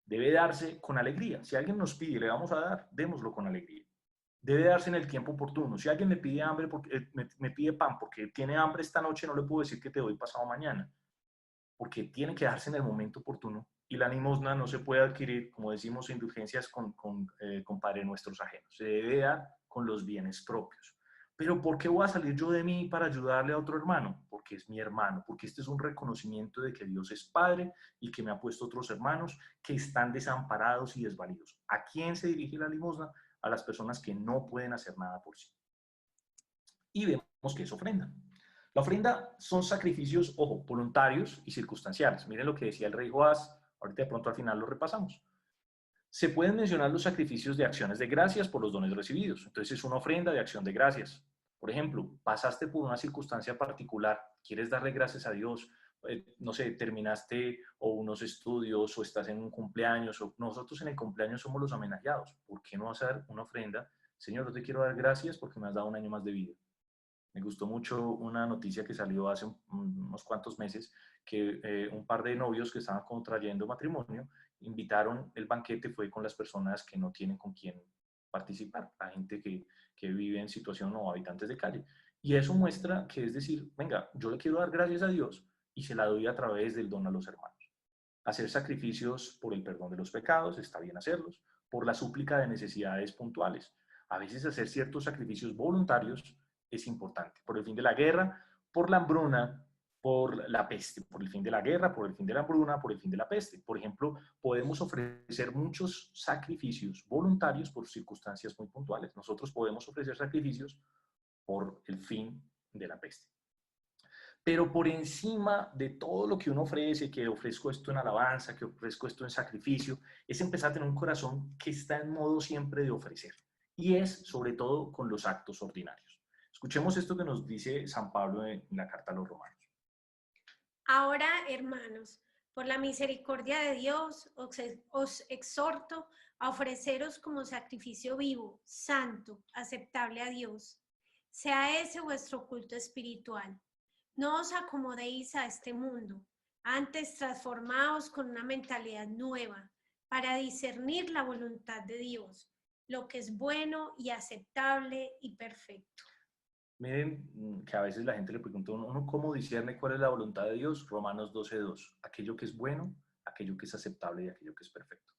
[SPEAKER 2] Debe darse con alegría. Si alguien nos pide y le vamos a dar, démoslo con alegría. Debe darse en el tiempo oportuno. Si alguien me pide hambre, me pide pan porque tiene hambre esta noche, no le puedo decir que te doy pasado mañana, porque tiene que darse en el momento oportuno. Y la limosna no se puede adquirir, como decimos, indulgencias con Padre Nuestros ajenos. Se debe dar con los bienes propios. Pero ¿por qué voy a salir yo de mí para ayudarle a otro hermano? Porque es mi hermano, porque este es un reconocimiento de que Dios es Padre y que me ha puesto otros hermanos que están desamparados y desvalidos. ¿A quién se dirige la limosna? A las personas que no pueden hacer nada por sí. Y vemos que es ofrenda. La ofrenda son sacrificios, ojo, voluntarios y circunstanciales. Miren lo que decía el rey Joás, ahorita de pronto al final lo repasamos. Se pueden mencionar los sacrificios de acciones de gracias por los dones recibidos. Entonces es una ofrenda de acción de gracias. Por ejemplo, pasaste por una circunstancia particular, quieres darle gracias a Dios, no sé, terminaste o unos estudios o estás en un cumpleaños, o nosotros en el cumpleaños somos los homenajeados. ¿Por qué no hacer una ofrenda? Señor, yo te quiero dar gracias porque me has dado un año más de vida. Me gustó mucho una noticia que salió hace unos cuantos meses, que un par de novios que estaban contrayendo matrimonio invitaron, el banquete fue con las personas que no tienen con quién participar, la gente que vive en situación o habitantes de calle. Y eso muestra que es decir, venga, yo le quiero dar gracias a Dios y se la doy a través del don a los hermanos. Hacer sacrificios por el perdón de los pecados, está bien hacerlos, por la súplica de necesidades puntuales. A veces hacer ciertos sacrificios voluntarios es importante. Por el fin de la guerra, por la hambruna, por la peste, por el fin de la guerra, por el fin de la hambruna, por el fin de la peste. Por ejemplo, podemos ofrecer muchos sacrificios voluntarios por circunstancias muy puntuales. Nosotros podemos ofrecer sacrificios por el fin de la peste. Pero por encima de todo lo que uno ofrece, que ofrezco esto en alabanza, que ofrezco esto en sacrificio, es empezar a tener un corazón que está en modo siempre de ofrecer. Y es sobre todo con los actos ordinarios. Escuchemos esto que nos dice San Pablo en la carta a los Romanos.
[SPEAKER 1] Ahora, hermanos, por la misericordia de Dios, os exhorto a ofreceros como sacrificio vivo, santo, aceptable a Dios. Sea ese vuestro culto espiritual. No os acomodéis a este mundo, antes transformaos con una mentalidad nueva para discernir la voluntad de Dios, lo que es bueno y aceptable y perfecto.
[SPEAKER 2] Miren que a veces la gente le pregunta a uno cómo discierne cuál es la voluntad de Dios. Romanos 12:2, aquello que es bueno, aquello que es aceptable y aquello que es perfecto.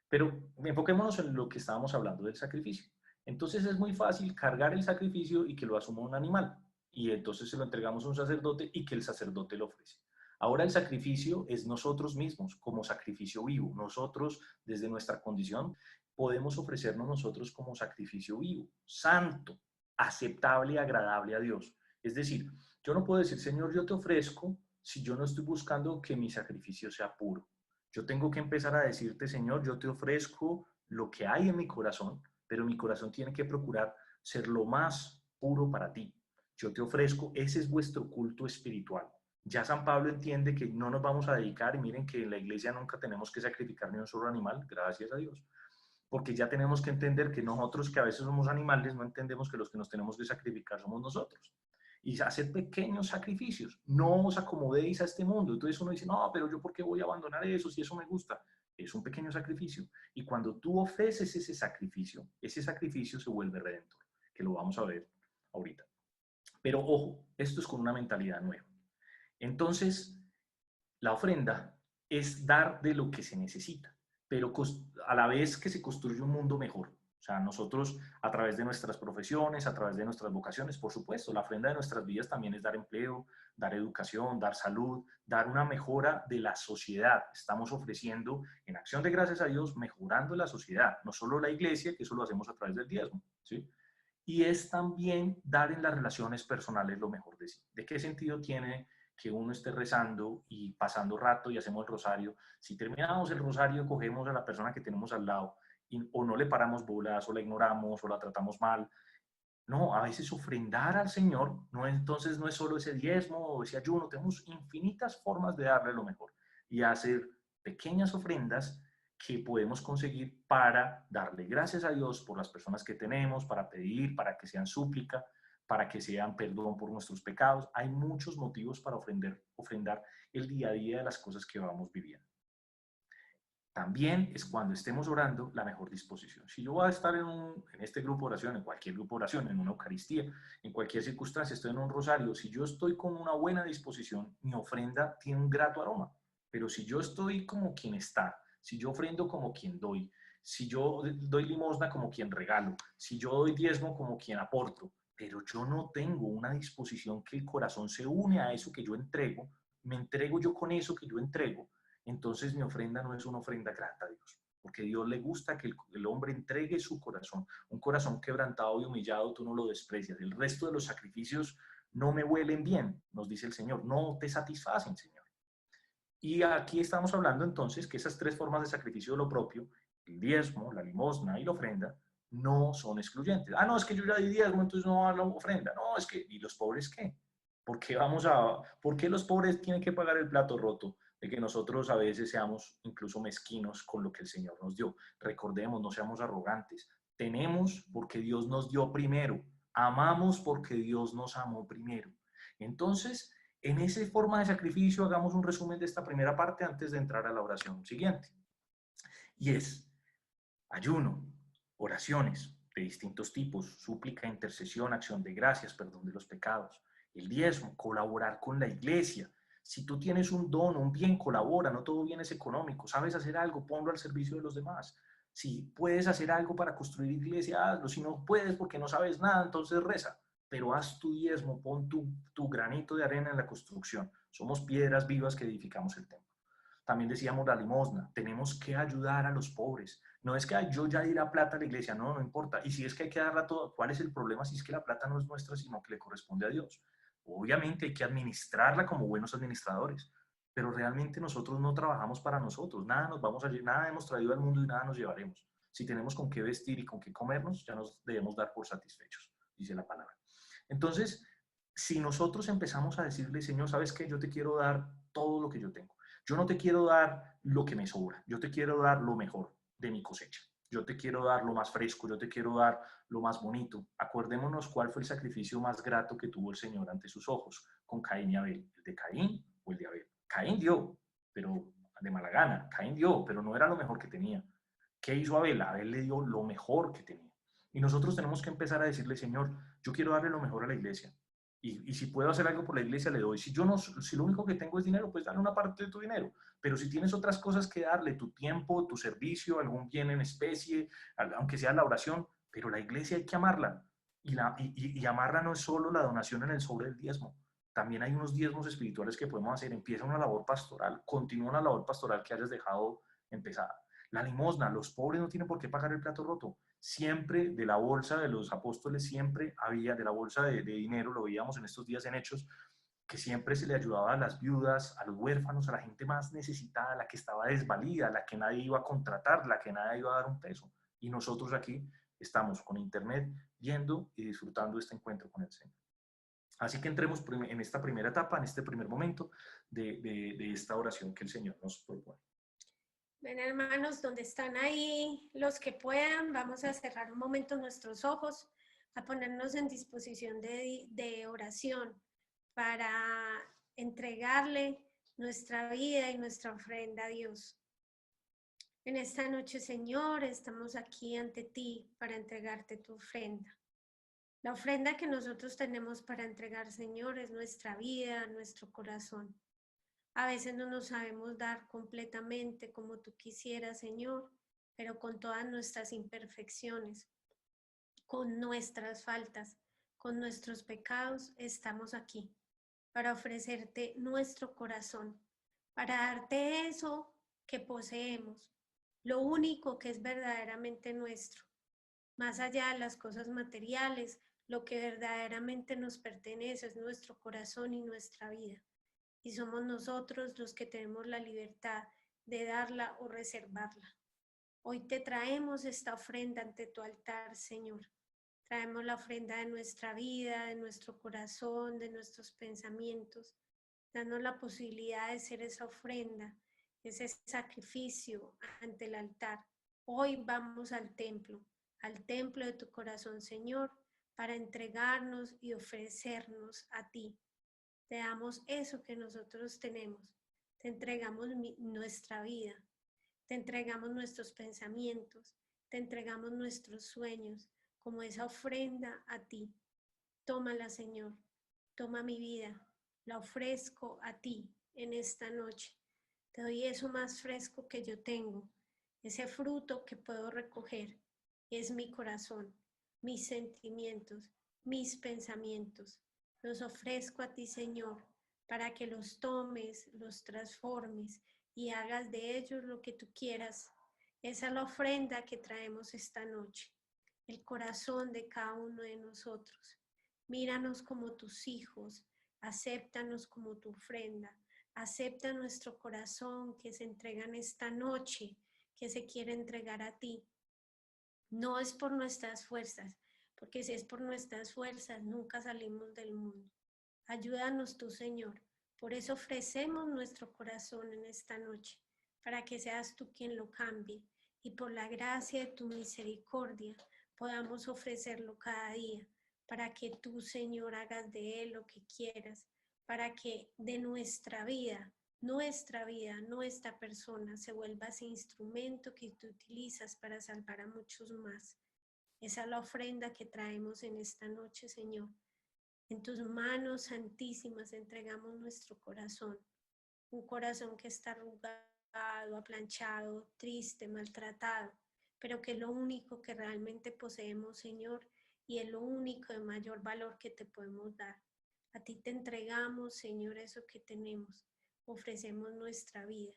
[SPEAKER 2] Pero enfoquémonos en lo que estábamos hablando del sacrificio. Entonces es muy fácil cargar el sacrificio y que lo asuma un animal. Y entonces se lo entregamos a un sacerdote y que el sacerdote lo ofrece. Ahora el sacrificio es nosotros mismos como sacrificio vivo. Nosotros, desde nuestra condición, podemos ofrecernos nosotros como sacrificio vivo, santo, aceptable y agradable a Dios. Es decir, yo no puedo decir, Señor, yo te ofrezco si yo no estoy buscando que mi sacrificio sea puro. Yo tengo que empezar a decirte, Señor, yo te ofrezco lo que hay en mi corazón, pero mi corazón tiene que procurar ser lo más puro para ti. Yo te ofrezco, ese es vuestro culto espiritual. Ya San Pablo entiende que no nos vamos a dedicar, y miren que en la iglesia nunca tenemos que sacrificar ni un solo animal, gracias a Dios, porque ya tenemos que entender que nosotros que a veces somos animales no entendemos que los que nos tenemos que sacrificar somos nosotros. Y hacer pequeños sacrificios. No os acomodéis a este mundo. Entonces uno dice, no, pero yo ¿por qué voy a abandonar eso si eso me gusta? Es un pequeño sacrificio. Y cuando tú ofreces ese sacrificio se vuelve redentor, que lo vamos a ver ahorita. Pero ojo, esto es con una mentalidad nueva. Entonces, la ofrenda es dar de lo que se necesita, pero a la vez que se construye un mundo mejor. O sea, nosotros a través de nuestras profesiones, a través de nuestras vocaciones, por supuesto, la ofrenda de nuestras vidas también es dar empleo, dar educación, dar salud, dar una mejora de la sociedad. Estamos ofreciendo, en acción de gracias a Dios, mejorando la sociedad, no solo la iglesia, que eso lo hacemos a través del diezmo, ¿sí? Y es también dar en las relaciones personales lo mejor de sí. ¿De qué sentido tiene que uno esté rezando y pasando rato y hacemos el rosario? Si terminamos el rosario, cogemos a la persona que tenemos al lado o no le paramos bolas, o la ignoramos, o la tratamos mal. No, a veces ofrendar al Señor, no, entonces no es solo ese diezmo o ese ayuno, tenemos infinitas formas de darle lo mejor y hacer pequeñas ofrendas que podemos conseguir para darle gracias a Dios por las personas que tenemos, para pedir, para que sean súplica, para que sean perdón por nuestros pecados. Hay muchos motivos para ofrendar el día a día de las cosas que vamos viviendo. También es cuando estemos orando la mejor disposición. Si yo voy a estar en este grupo de oración, en cualquier grupo de oración, en una Eucaristía, en cualquier circunstancia, estoy en un rosario, si yo estoy con una buena disposición, mi ofrenda tiene un grato aroma. Pero si yo estoy como quien está, si yo ofrendo como quien doy, si yo doy limosna como quien regalo, si yo doy diezmo como quien aporto, pero yo no tengo una disposición que el corazón se une a eso que yo entrego, me entrego yo con eso que yo entrego, entonces mi ofrenda no es una ofrenda grata a Dios, porque a Dios le gusta que el hombre entregue su corazón. Un corazón quebrantado y humillado tú no lo desprecias. El resto de los sacrificios no me huelen bien, nos dice el Señor, no te satisfacen, Señor. Y aquí estamos hablando entonces que esas tres formas de sacrificio de lo propio, el diezmo, la limosna y la ofrenda, no son excluyentes. Ah, no, es que yo ya di diezmo, entonces no va la ofrenda. No, es que, ¿y los pobres qué? ¿Por qué los pobres tienen que pagar el plato roto de que nosotros a veces seamos incluso mezquinos con lo que el Señor nos dio? Recordemos, no seamos arrogantes. Tenemos porque Dios nos dio primero. Amamos porque Dios nos amó primero. Entonces, en esa forma de sacrificio, hagamos un resumen de esta primera parte antes de entrar a la oración siguiente. Y es ayuno, oraciones de distintos tipos, súplica, intercesión, acción de gracias, perdón de los pecados, el diezmo, colaborar con la iglesia. Si tú tienes un don, un bien, colabora, no todo bien es económico, sabes hacer algo, ponlo al servicio de los demás. Si puedes hacer algo para construir iglesia, hazlo. Si no puedes porque no sabes nada, entonces reza. Pero haz tu diezmo, pon tu granito de arena en la construcción. Somos piedras vivas que edificamos el templo. También decíamos la limosna, tenemos que ayudar a los pobres. No es que yo ya di la plata a la iglesia, no, no importa. Y si es que hay que darla todo, ¿cuál es el problema si es que la plata no es nuestra, sino que le corresponde a Dios? Obviamente hay que administrarla como buenos administradores, pero realmente nosotros no trabajamos para nosotros, nada nos vamos a nada hemos traído al mundo y nada nos llevaremos. Si tenemos con qué vestir y con qué comernos, ya nos debemos dar por satisfechos, dice la palabra. Entonces, si nosotros empezamos a decirle, Señor, ¿sabes qué? Yo te quiero dar todo lo que yo tengo. Yo no te quiero dar lo que me sobra, yo te quiero dar lo mejor de mi cosecha. Yo te quiero dar lo más fresco, yo te quiero dar lo más bonito. Acordémonos cuál fue el sacrificio más grato que tuvo el Señor ante sus ojos, con Caín y Abel, el de Caín o el de Abel. Caín dio, pero de mala gana. Caín dio, pero no era lo mejor que tenía. ¿Qué hizo Abel? Abel le dio lo mejor que tenía. Y nosotros tenemos que empezar a decirle, Señor, yo quiero darle lo mejor a la iglesia. Y si puedo hacer algo por la iglesia, le doy. Si yo no, si lo único que tengo es dinero, pues dale una parte de tu dinero. Pero si tienes otras cosas que darle, tu tiempo, tu servicio, algún bien en especie, aunque sea la oración, pero la iglesia hay que amarla. Y amarla no es solo la donación en el sobre del diezmo. También hay unos diezmos espirituales que podemos hacer. Empieza una labor pastoral, continúa una labor pastoral que hayas dejado empezada. La limosna, los pobres no tienen por qué pagar el plato roto. Siempre de la bolsa de los apóstoles, siempre había, de la bolsa de dinero, lo veíamos en estos días en Hechos, que siempre se le ayudaba a las viudas, a los huérfanos, a la gente más necesitada, a la que estaba desvalida, a la que nadie iba a contratar, a la que nadie iba a dar un peso. Y nosotros aquí estamos con internet viendo y disfrutando este encuentro con el Señor. Así que entremos en esta primera etapa, en este primer momento de esta oración que el Señor nos propone.
[SPEAKER 1] Ven, hermanos, donde están ahí los que puedan, vamos a cerrar un momento nuestros ojos, a ponernos en disposición de oración para entregarle nuestra vida y nuestra ofrenda a Dios. En esta noche, Señor, estamos aquí ante ti para entregarte tu ofrenda. La ofrenda que nosotros tenemos para entregar, Señor, es nuestra vida, nuestro corazón. A veces no nos sabemos dar completamente como tú quisieras, Señor, pero con todas nuestras imperfecciones, con nuestras faltas, con nuestros pecados, estamos aquí para ofrecerte nuestro corazón, para darte eso que poseemos, lo único que es verdaderamente nuestro, más allá de las cosas materiales, lo que verdaderamente nos pertenece es nuestro corazón y nuestra vida. Y somos nosotros los que tenemos la libertad de darla o reservarla. Hoy te traemos esta ofrenda ante tu altar, Señor. Traemos la ofrenda de nuestra vida, de nuestro corazón, de nuestros pensamientos. Danos la posibilidad de ser esa ofrenda, ese sacrificio ante el altar. Hoy vamos al templo de tu corazón, Señor, para entregarnos y ofrecernos a ti. Te damos eso que nosotros tenemos. Te entregamos nuestra vida. Te entregamos nuestros pensamientos. Te entregamos nuestros sueños como esa ofrenda a ti. Tómala, Señor. Toma mi vida. La ofrezco a ti en esta noche. Te doy eso más fresco que yo tengo. Ese fruto que puedo recoger. Es mi corazón, mis sentimientos, mis pensamientos. Los ofrezco a ti, Señor, para que los tomes, los transformes y hagas de ellos lo que tú quieras. Esa es la ofrenda que traemos esta noche, el corazón de cada uno de nosotros. Míranos como tus hijos, acéptanos como tu ofrenda, acepta nuestro corazón que se entrega en esta noche, que se quiere entregar a ti. No es por nuestras fuerzas, porque si es por nuestras fuerzas, nunca salimos del mundo. Ayúdanos tú, Señor. Por eso ofrecemos nuestro corazón en esta noche, para que seas tú quien lo cambie y por la gracia de tu misericordia podamos ofrecerlo cada día, para que tú, Señor, hagas de él lo que quieras, para que de nuestra vida, nuestra persona se vuelva ese instrumento que tú utilizas para salvar a muchos más. Esa es la ofrenda que traemos en esta noche, Señor. En tus manos santísimas entregamos nuestro corazón, un corazón que está arrugado, aplanchado, triste, maltratado, pero que es lo único que realmente poseemos, Señor, y es lo único de mayor valor que te podemos dar. A ti te entregamos, Señor, eso que tenemos. Ofrecemos nuestra vida,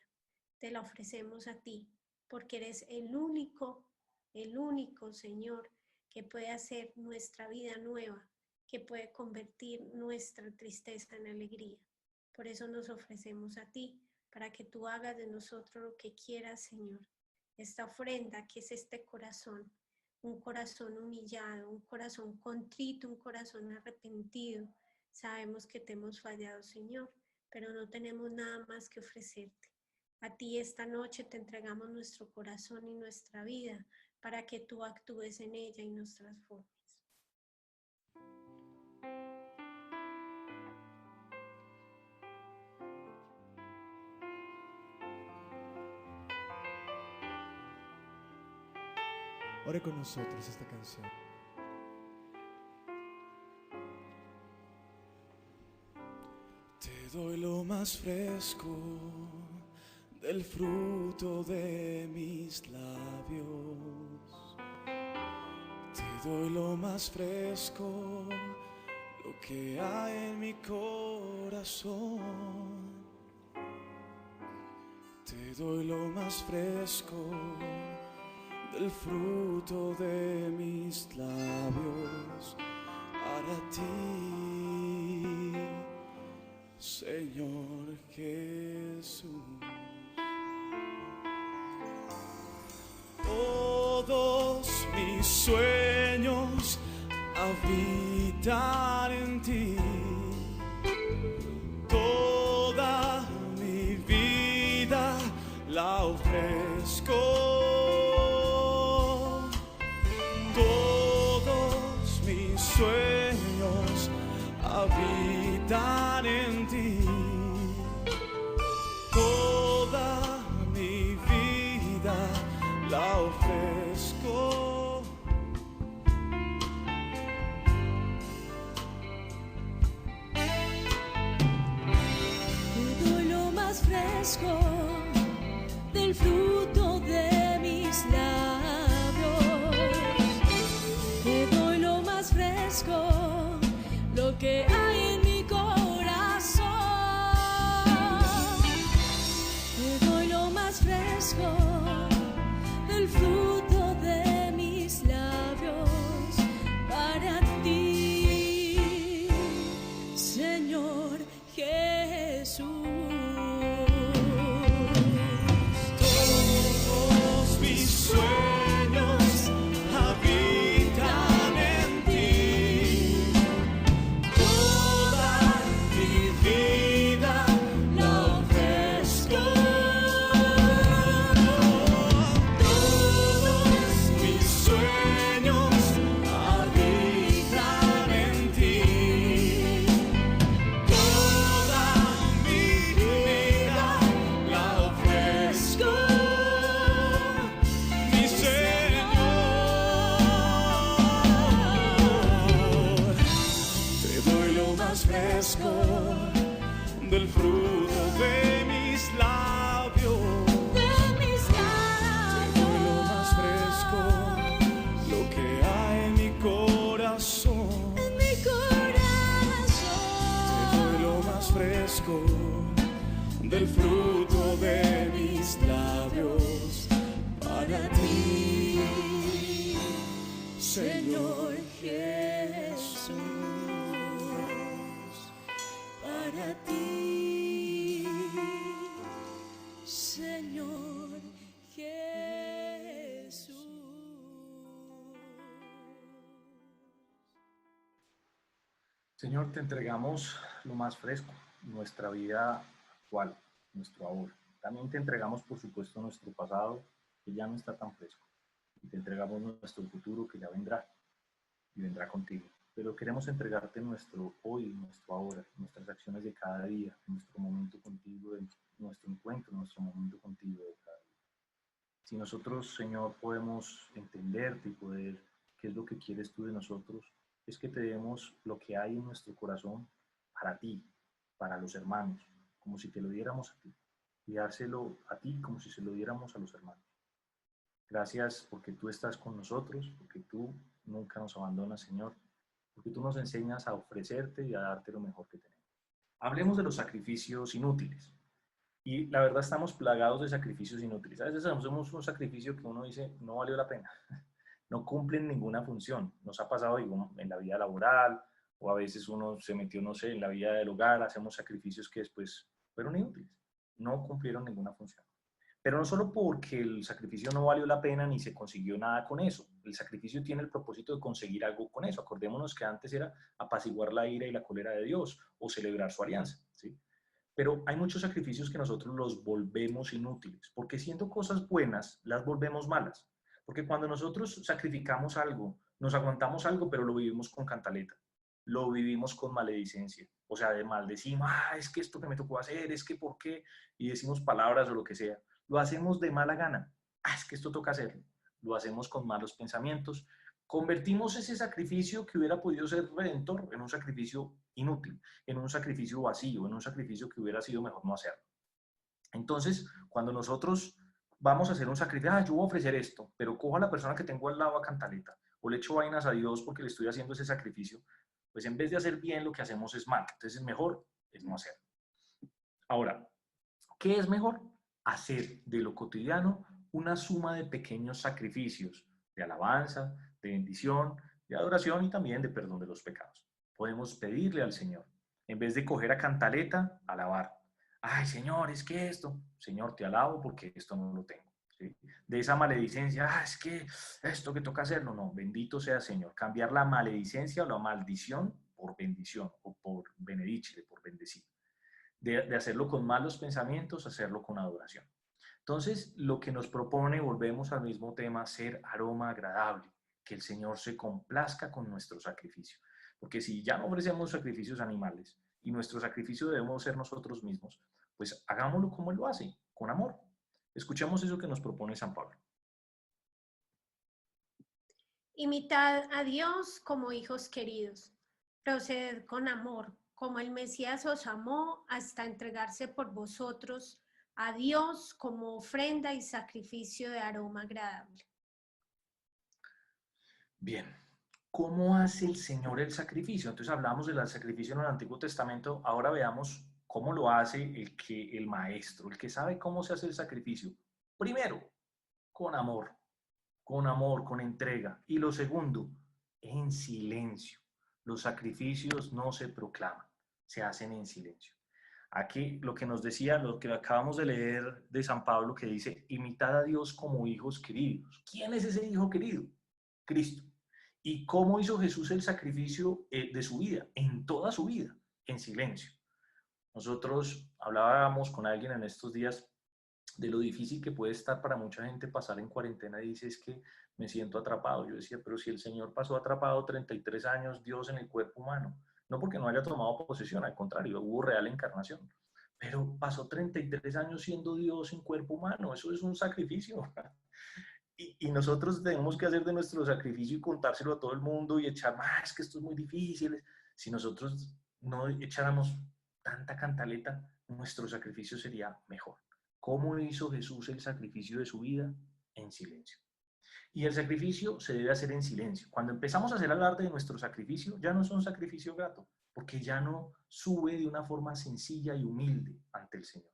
[SPEAKER 1] te la ofrecemos a ti, porque eres el único, Señor, que puede hacer nuestra vida nueva, que puede convertir nuestra tristeza en alegría. Por eso nos ofrecemos a ti, para que tú hagas de nosotros lo que quieras, Señor. Esta ofrenda que es este corazón, un corazón humillado, un corazón contrito, un corazón arrepentido. Sabemos que te hemos fallado, Señor, pero no tenemos nada más que ofrecerte. A ti esta noche te entregamos nuestro corazón y nuestra vida para que tú actúes en ella y nos transformes.
[SPEAKER 3] Ore con nosotros esta canción. Te doy lo más fresco del fruto de mis labios. Te doy lo más fresco, lo que hay en mi corazón. Te doy lo más fresco del fruto de mis labios para ti, Señor Jesús. Todos mis sueños habitan en ti. Toda mi vida la ofrezco. Todos mis sueños habitan en ti. Toda mi vida la ofrezco.
[SPEAKER 4] Te doy lo más fresco del fruto de mis labios. Te doy lo más fresco, lo que hay en mi corazón. Te doy lo más fresco, el fruto de mis labios para ti, Señor Jesús.
[SPEAKER 3] Todos mis sueños habitan en ti. Toda mi vida la ofrezco. Todos mis sueños habitan en ti. Toda mi vida la ofrezco, mi Señor. Te doy lo más fresco del fruto de mis labios.
[SPEAKER 4] De mis
[SPEAKER 3] Te doy lo más fresco, lo que hay en mi corazón.
[SPEAKER 4] en mi corazón.
[SPEAKER 3] Te doy lo más fresco del fruto de mis labios para ti, Señor Jesús.
[SPEAKER 4] Para ti, Señor Jesús.
[SPEAKER 2] Señor, te entregamos lo más fresco, nuestra vida actual, nuestro ahora. También te entregamos, por supuesto, nuestro pasado, que ya no está tan fresco. Y te entregamos nuestro futuro, que ya vendrá, y vendrá contigo. Pero queremos entregarte nuestro hoy, nuestro ahora, nuestras acciones de cada día, nuestro momento contigo, nuestro encuentro, nuestro momento contigo de cada día. Si nosotros, Señor, podemos entenderte y poder qué es lo que quieres tú de nosotros, es que te demos lo que hay en nuestro corazón para ti, para los hermanos, como si te lo diéramos a ti, y dárselo a ti como si se lo diéramos a los hermanos. Gracias porque tú estás con nosotros, porque tú nunca nos abandonas, Señor, porque tú nos enseñas a ofrecerte y a darte lo mejor que tenemos. Hablemos de los sacrificios inútiles. Y la verdad estamos plagados de sacrificios inútiles. A veces hacemos un sacrificio que uno dice no valió la pena, no cumplen ninguna función. Nos ha pasado, digo, en la vida laboral, o a veces uno se metió, no sé, en la vida del hogar, hacemos sacrificios que después fueron inútiles, no cumplieron ninguna función. Pero no solo porque el sacrificio no valió la pena ni se consiguió nada con eso. El sacrificio tiene el propósito de conseguir algo con eso. Acordémonos que antes era apaciguar la ira y la cólera de Dios o celebrar su alianza, ¿sí? Pero hay muchos sacrificios que nosotros los volvemos inútiles, porque siendo cosas buenas, las volvemos malas. Porque cuando nosotros sacrificamos algo, nos aguantamos algo, pero lo vivimos con cantaleta, lo vivimos con maledicencia. O sea, de maldecimos, es que esto que me tocó hacer, es que por qué, y decimos palabras o lo que sea. Lo hacemos de mala gana. Es que esto toca hacerlo. lo hacemos con malos pensamientos, convertimos ese sacrificio que hubiera podido ser redentor en un sacrificio inútil, en un sacrificio vacío, en un sacrificio que hubiera sido mejor no hacerlo. Entonces, cuando nosotros vamos a hacer un sacrificio, yo voy a ofrecer esto, pero cojo a la persona que tengo al lado a cantaleta, o le echo vainas a Dios porque le estoy haciendo ese sacrificio, pues en vez de hacer bien, lo que hacemos es mal. Entonces, mejor es no hacerlo. Ahora, ¿qué es mejor? Hacer de lo cotidiano una suma de pequeños sacrificios de alabanza, de bendición, de adoración y también de perdón de los pecados. Podemos pedirle al Señor, en vez de coger a cantaleta, alabar. Ay, Señor, es que esto, Señor, te alabo porque esto no lo tengo. ¿Sí? De esa maledicencia, es que esto que toca hacerlo, no, bendito sea Señor. Cambiar la maledicencia o la maldición por bendición o por benedicere, por bendecir. De hacerlo con malos pensamientos, hacerlo con adoración. Entonces, lo que nos propone, volvemos al mismo tema, ser aroma agradable, que el Señor se complazca con nuestro sacrificio. Porque si ya no ofrecemos sacrificios animales y nuestro sacrificio debemos ser nosotros mismos, pues hagámoslo como Él lo hace, con amor. Escuchemos eso que nos propone San Pablo.
[SPEAKER 1] Imitad a Dios como hijos queridos. Proceded con amor, como el Mesías os amó hasta entregarse por vosotros a Dios como ofrenda y sacrificio de aroma agradable.
[SPEAKER 2] Bien, ¿cómo hace el Señor el sacrificio? Entonces hablamos del sacrificio en el Antiguo Testamento, ahora veamos cómo lo hace el maestro, el que sabe cómo se hace el sacrificio. Primero, con amor, con entrega. Y lo segundo, en silencio. Los sacrificios no se proclaman, se hacen en silencio. Aquí lo que nos decía, lo que acabamos de leer de San Pablo, que dice, imitad a Dios como hijos queridos. ¿Quién es ese hijo querido? Cristo. ¿Y cómo hizo Jesús el sacrificio de su vida? En toda su vida, en silencio. Nosotros hablábamos con alguien en estos días de lo difícil que puede estar para mucha gente pasar en cuarentena y dice, es que me siento atrapado. Yo decía, pero si el Señor pasó atrapado 33 años, Dios en el cuerpo humano, no porque no haya tomado posesión, al contrario, hubo real encarnación, pero pasó 33 años siendo Dios en cuerpo humano, eso es un sacrificio. Y nosotros tenemos que hacer de nuestro sacrificio y contárselo a todo el mundo y echar, es que esto es muy difícil. Si nosotros no echáramos tanta cantaleta, nuestro sacrificio sería mejor. ¿Cómo hizo Jesús el sacrificio de su vida? En silencio. Y el sacrificio se debe hacer en silencio. Cuando empezamos a hacer alarde de nuestro sacrificio, ya no es un sacrificio grato, porque ya no sube de una forma sencilla y humilde ante el Señor.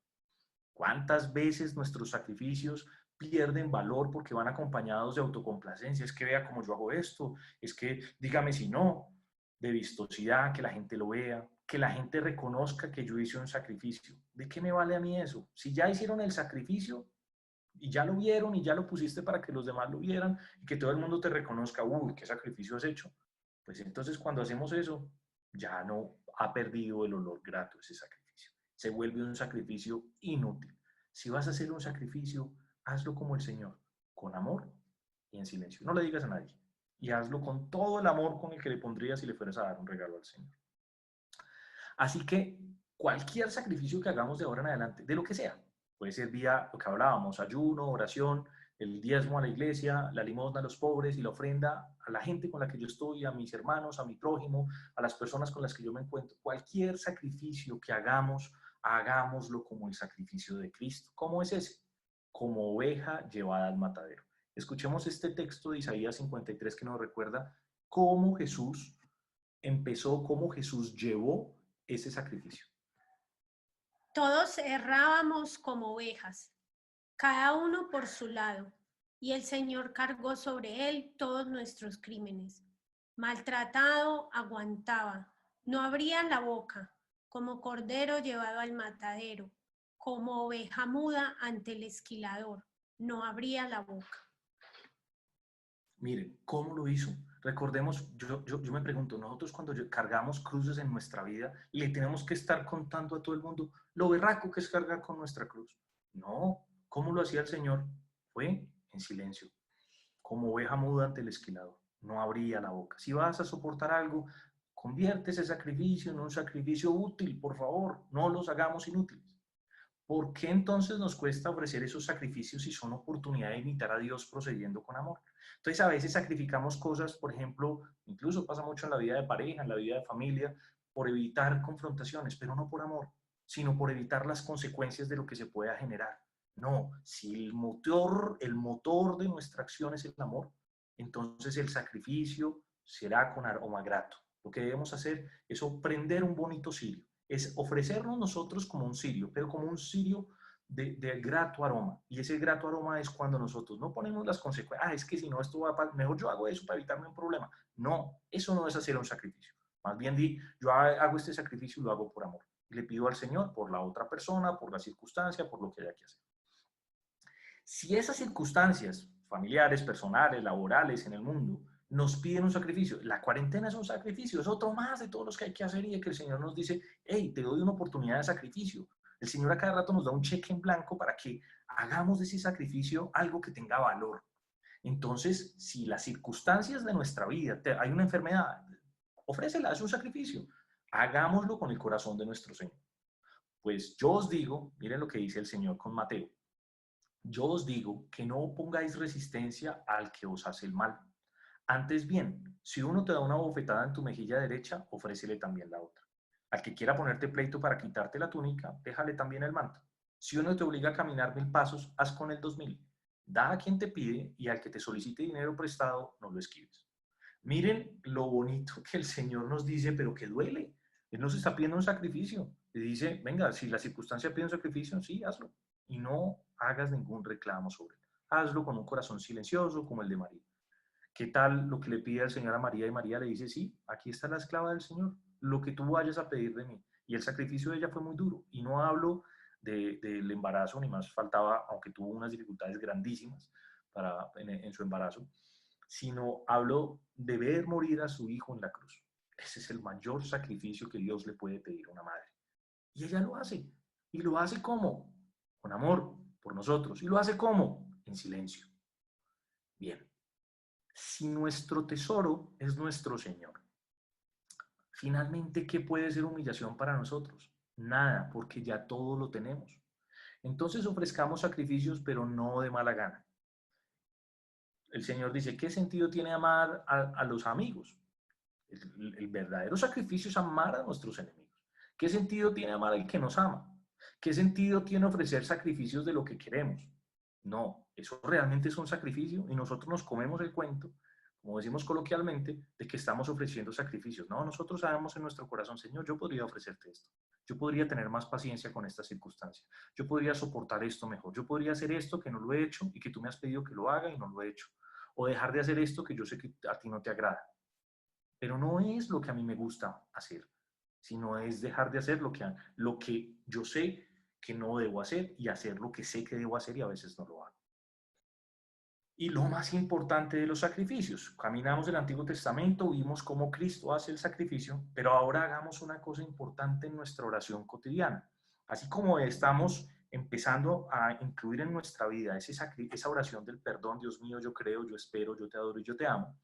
[SPEAKER 2] ¿Cuántas veces nuestros sacrificios pierden valor porque van acompañados de autocomplacencia? Es que vea cómo yo hago esto, es que dígame si no, de vistosidad, que la gente lo vea, que la gente reconozca que yo hice un sacrificio. ¿De qué me vale a mí eso? Si ya hicieron el sacrificio y ya lo vieron y ya lo pusiste para que los demás lo vieran y que todo el mundo te reconozca, uy, qué sacrificio has hecho, pues entonces cuando hacemos eso, ya no ha perdido el olor grato ese sacrificio. Se vuelve un sacrificio inútil. Si vas a hacer un sacrificio, hazlo como el Señor, con amor y en silencio. No le digas a nadie. Y hazlo con todo el amor con el que le pondrías si le fueras a dar un regalo al Señor. Así que cualquier sacrificio que hagamos de ahora en adelante, de lo que sea, puede ser vía lo que hablábamos, ayuno, oración, el diezmo a la iglesia, la limosna a los pobres y la ofrenda a la gente con la que yo estoy, a mis hermanos, a mi prójimo, a las personas con las que yo me encuentro. Cualquier sacrificio que hagamos, hagámoslo como el sacrificio de Cristo. ¿Cómo es ese? Como oveja llevada al matadero. Escuchemos este texto de Isaías 53 que nos recuerda cómo Jesús empezó, cómo Jesús llevó ese sacrificio.
[SPEAKER 1] Todos errábamos como ovejas, cada uno por su lado, y el Señor cargó sobre él todos nuestros crímenes. Maltratado, aguantaba, no abría la boca, como cordero llevado al matadero, como oveja muda ante el esquilador, no abría la boca.
[SPEAKER 2] Miren, ¿cómo lo hizo? Recordemos, yo me pregunto, nosotros cuando cargamos cruces en nuestra vida, ¿le tenemos que estar contando a todo el mundo lo berraco que es cargar con nuestra cruz? No, ¿cómo lo hacía el Señor? Fue en silencio, como oveja muda ante el esquilador, no abría la boca. Si vas a soportar algo, convierte ese sacrificio en un sacrificio útil, por favor, no los hagamos inútiles. ¿Por qué entonces nos cuesta ofrecer esos sacrificios si son oportunidad de imitar a Dios procediendo con amor? Entonces a veces sacrificamos cosas, por ejemplo, incluso pasa mucho en la vida de pareja, en la vida de familia, por evitar confrontaciones, pero no por amor, sino por evitar las consecuencias de lo que se pueda generar. No, si el motor de nuestra acción es el amor, entonces el sacrificio será con aroma grato. Lo que debemos hacer es prender un bonito cirio, es ofrecernos nosotros como un cirio, pero como un cirio de grato aroma. Y ese grato aroma es cuando nosotros no ponemos las consecuencias. Es que si no, esto va a mejor yo hago eso para evitarme un problema. No, eso no es hacer un sacrificio. Más bien yo hago este sacrificio y lo hago por amor. Y le pido al Señor por la otra persona, por la circunstancia, por lo que haya que hacer. Si esas circunstancias familiares, personales, laborales en el mundo nos piden un sacrificio, la cuarentena es un sacrificio, es otro más de todos los que hay que hacer y de que el Señor nos dice, hey, te doy una oportunidad de sacrificio. El Señor a cada rato nos da un cheque en blanco para que hagamos de ese sacrificio algo que tenga valor. Entonces, si las circunstancias de nuestra vida, hay una enfermedad, ofrécela, es un sacrificio. Hagámoslo con el corazón de nuestro Señor. Pues yo os digo, miren lo que dice el Señor con Mateo, yo os digo que no pongáis resistencia al que os hace el mal. Antes bien, si uno te da una bofetada en tu mejilla derecha, ofrécele también la otra. Al que quiera ponerte pleito para quitarte la túnica, déjale también el manto. Si uno te obliga a caminar 1000 pasos, haz con él 2000. Da a quien te pide y al que te solicite dinero prestado, no lo esquives. Miren lo bonito que el Señor nos dice, pero que duele. Él nos está pidiendo un sacrificio. Le dice, venga, si la circunstancia pide un sacrificio, sí, hazlo. Y no hagas ningún reclamo sobre él. Hazlo con un corazón silencioso como el de María. ¿Qué tal lo que le pide al Señor a María? Y María le dice, sí, aquí está la esclava del Señor, lo que tú vayas a pedir de mí. Y el sacrificio de ella fue muy duro. Y no hablo del embarazo, ni más faltaba, aunque tuvo unas dificultades grandísimas en su embarazo, sino hablo de ver morir a su hijo en la cruz. Ese es el mayor sacrificio que Dios le puede pedir a una madre. Y ella lo hace. ¿Y lo hace cómo? Con amor por nosotros. ¿Y lo hace cómo? En silencio. Bien. Si nuestro tesoro es nuestro Señor, finalmente, ¿qué puede ser humillación para nosotros? Nada, porque ya todo lo tenemos. Entonces ofrezcamos sacrificios, pero no de mala gana. El Señor dice, ¿qué sentido tiene amar a los amigos? El verdadero sacrificio es amar a nuestros enemigos. ¿Qué sentido tiene amar al que nos ama? ¿Qué sentido tiene ofrecer sacrificios de lo que queremos? No, eso realmente es un sacrificio y nosotros nos comemos el cuento, como decimos coloquialmente, de que estamos ofreciendo sacrificios. No, nosotros sabemos en nuestro corazón, Señor, yo podría ofrecerte esto. Yo podría tener más paciencia con esta circunstancia. Yo podría soportar esto mejor. Yo podría hacer esto que no lo he hecho y que tú me has pedido que lo haga y no lo he hecho. O dejar de hacer esto que yo sé que a ti no te agrada. Pero no es lo que a mí me gusta hacer, sino es dejar de hacer lo que yo sé que no debo hacer y hacer lo que sé que debo hacer y a veces no lo hago. Y lo más importante de los sacrificios, caminamos el Antiguo Testamento, vimos cómo Cristo hace el sacrificio, pero ahora hagamos una cosa importante en nuestra oración cotidiana. Así como estamos empezando a incluir en nuestra vida esa oración del perdón, Dios mío, yo creo, yo espero, yo te adoro y yo te amo,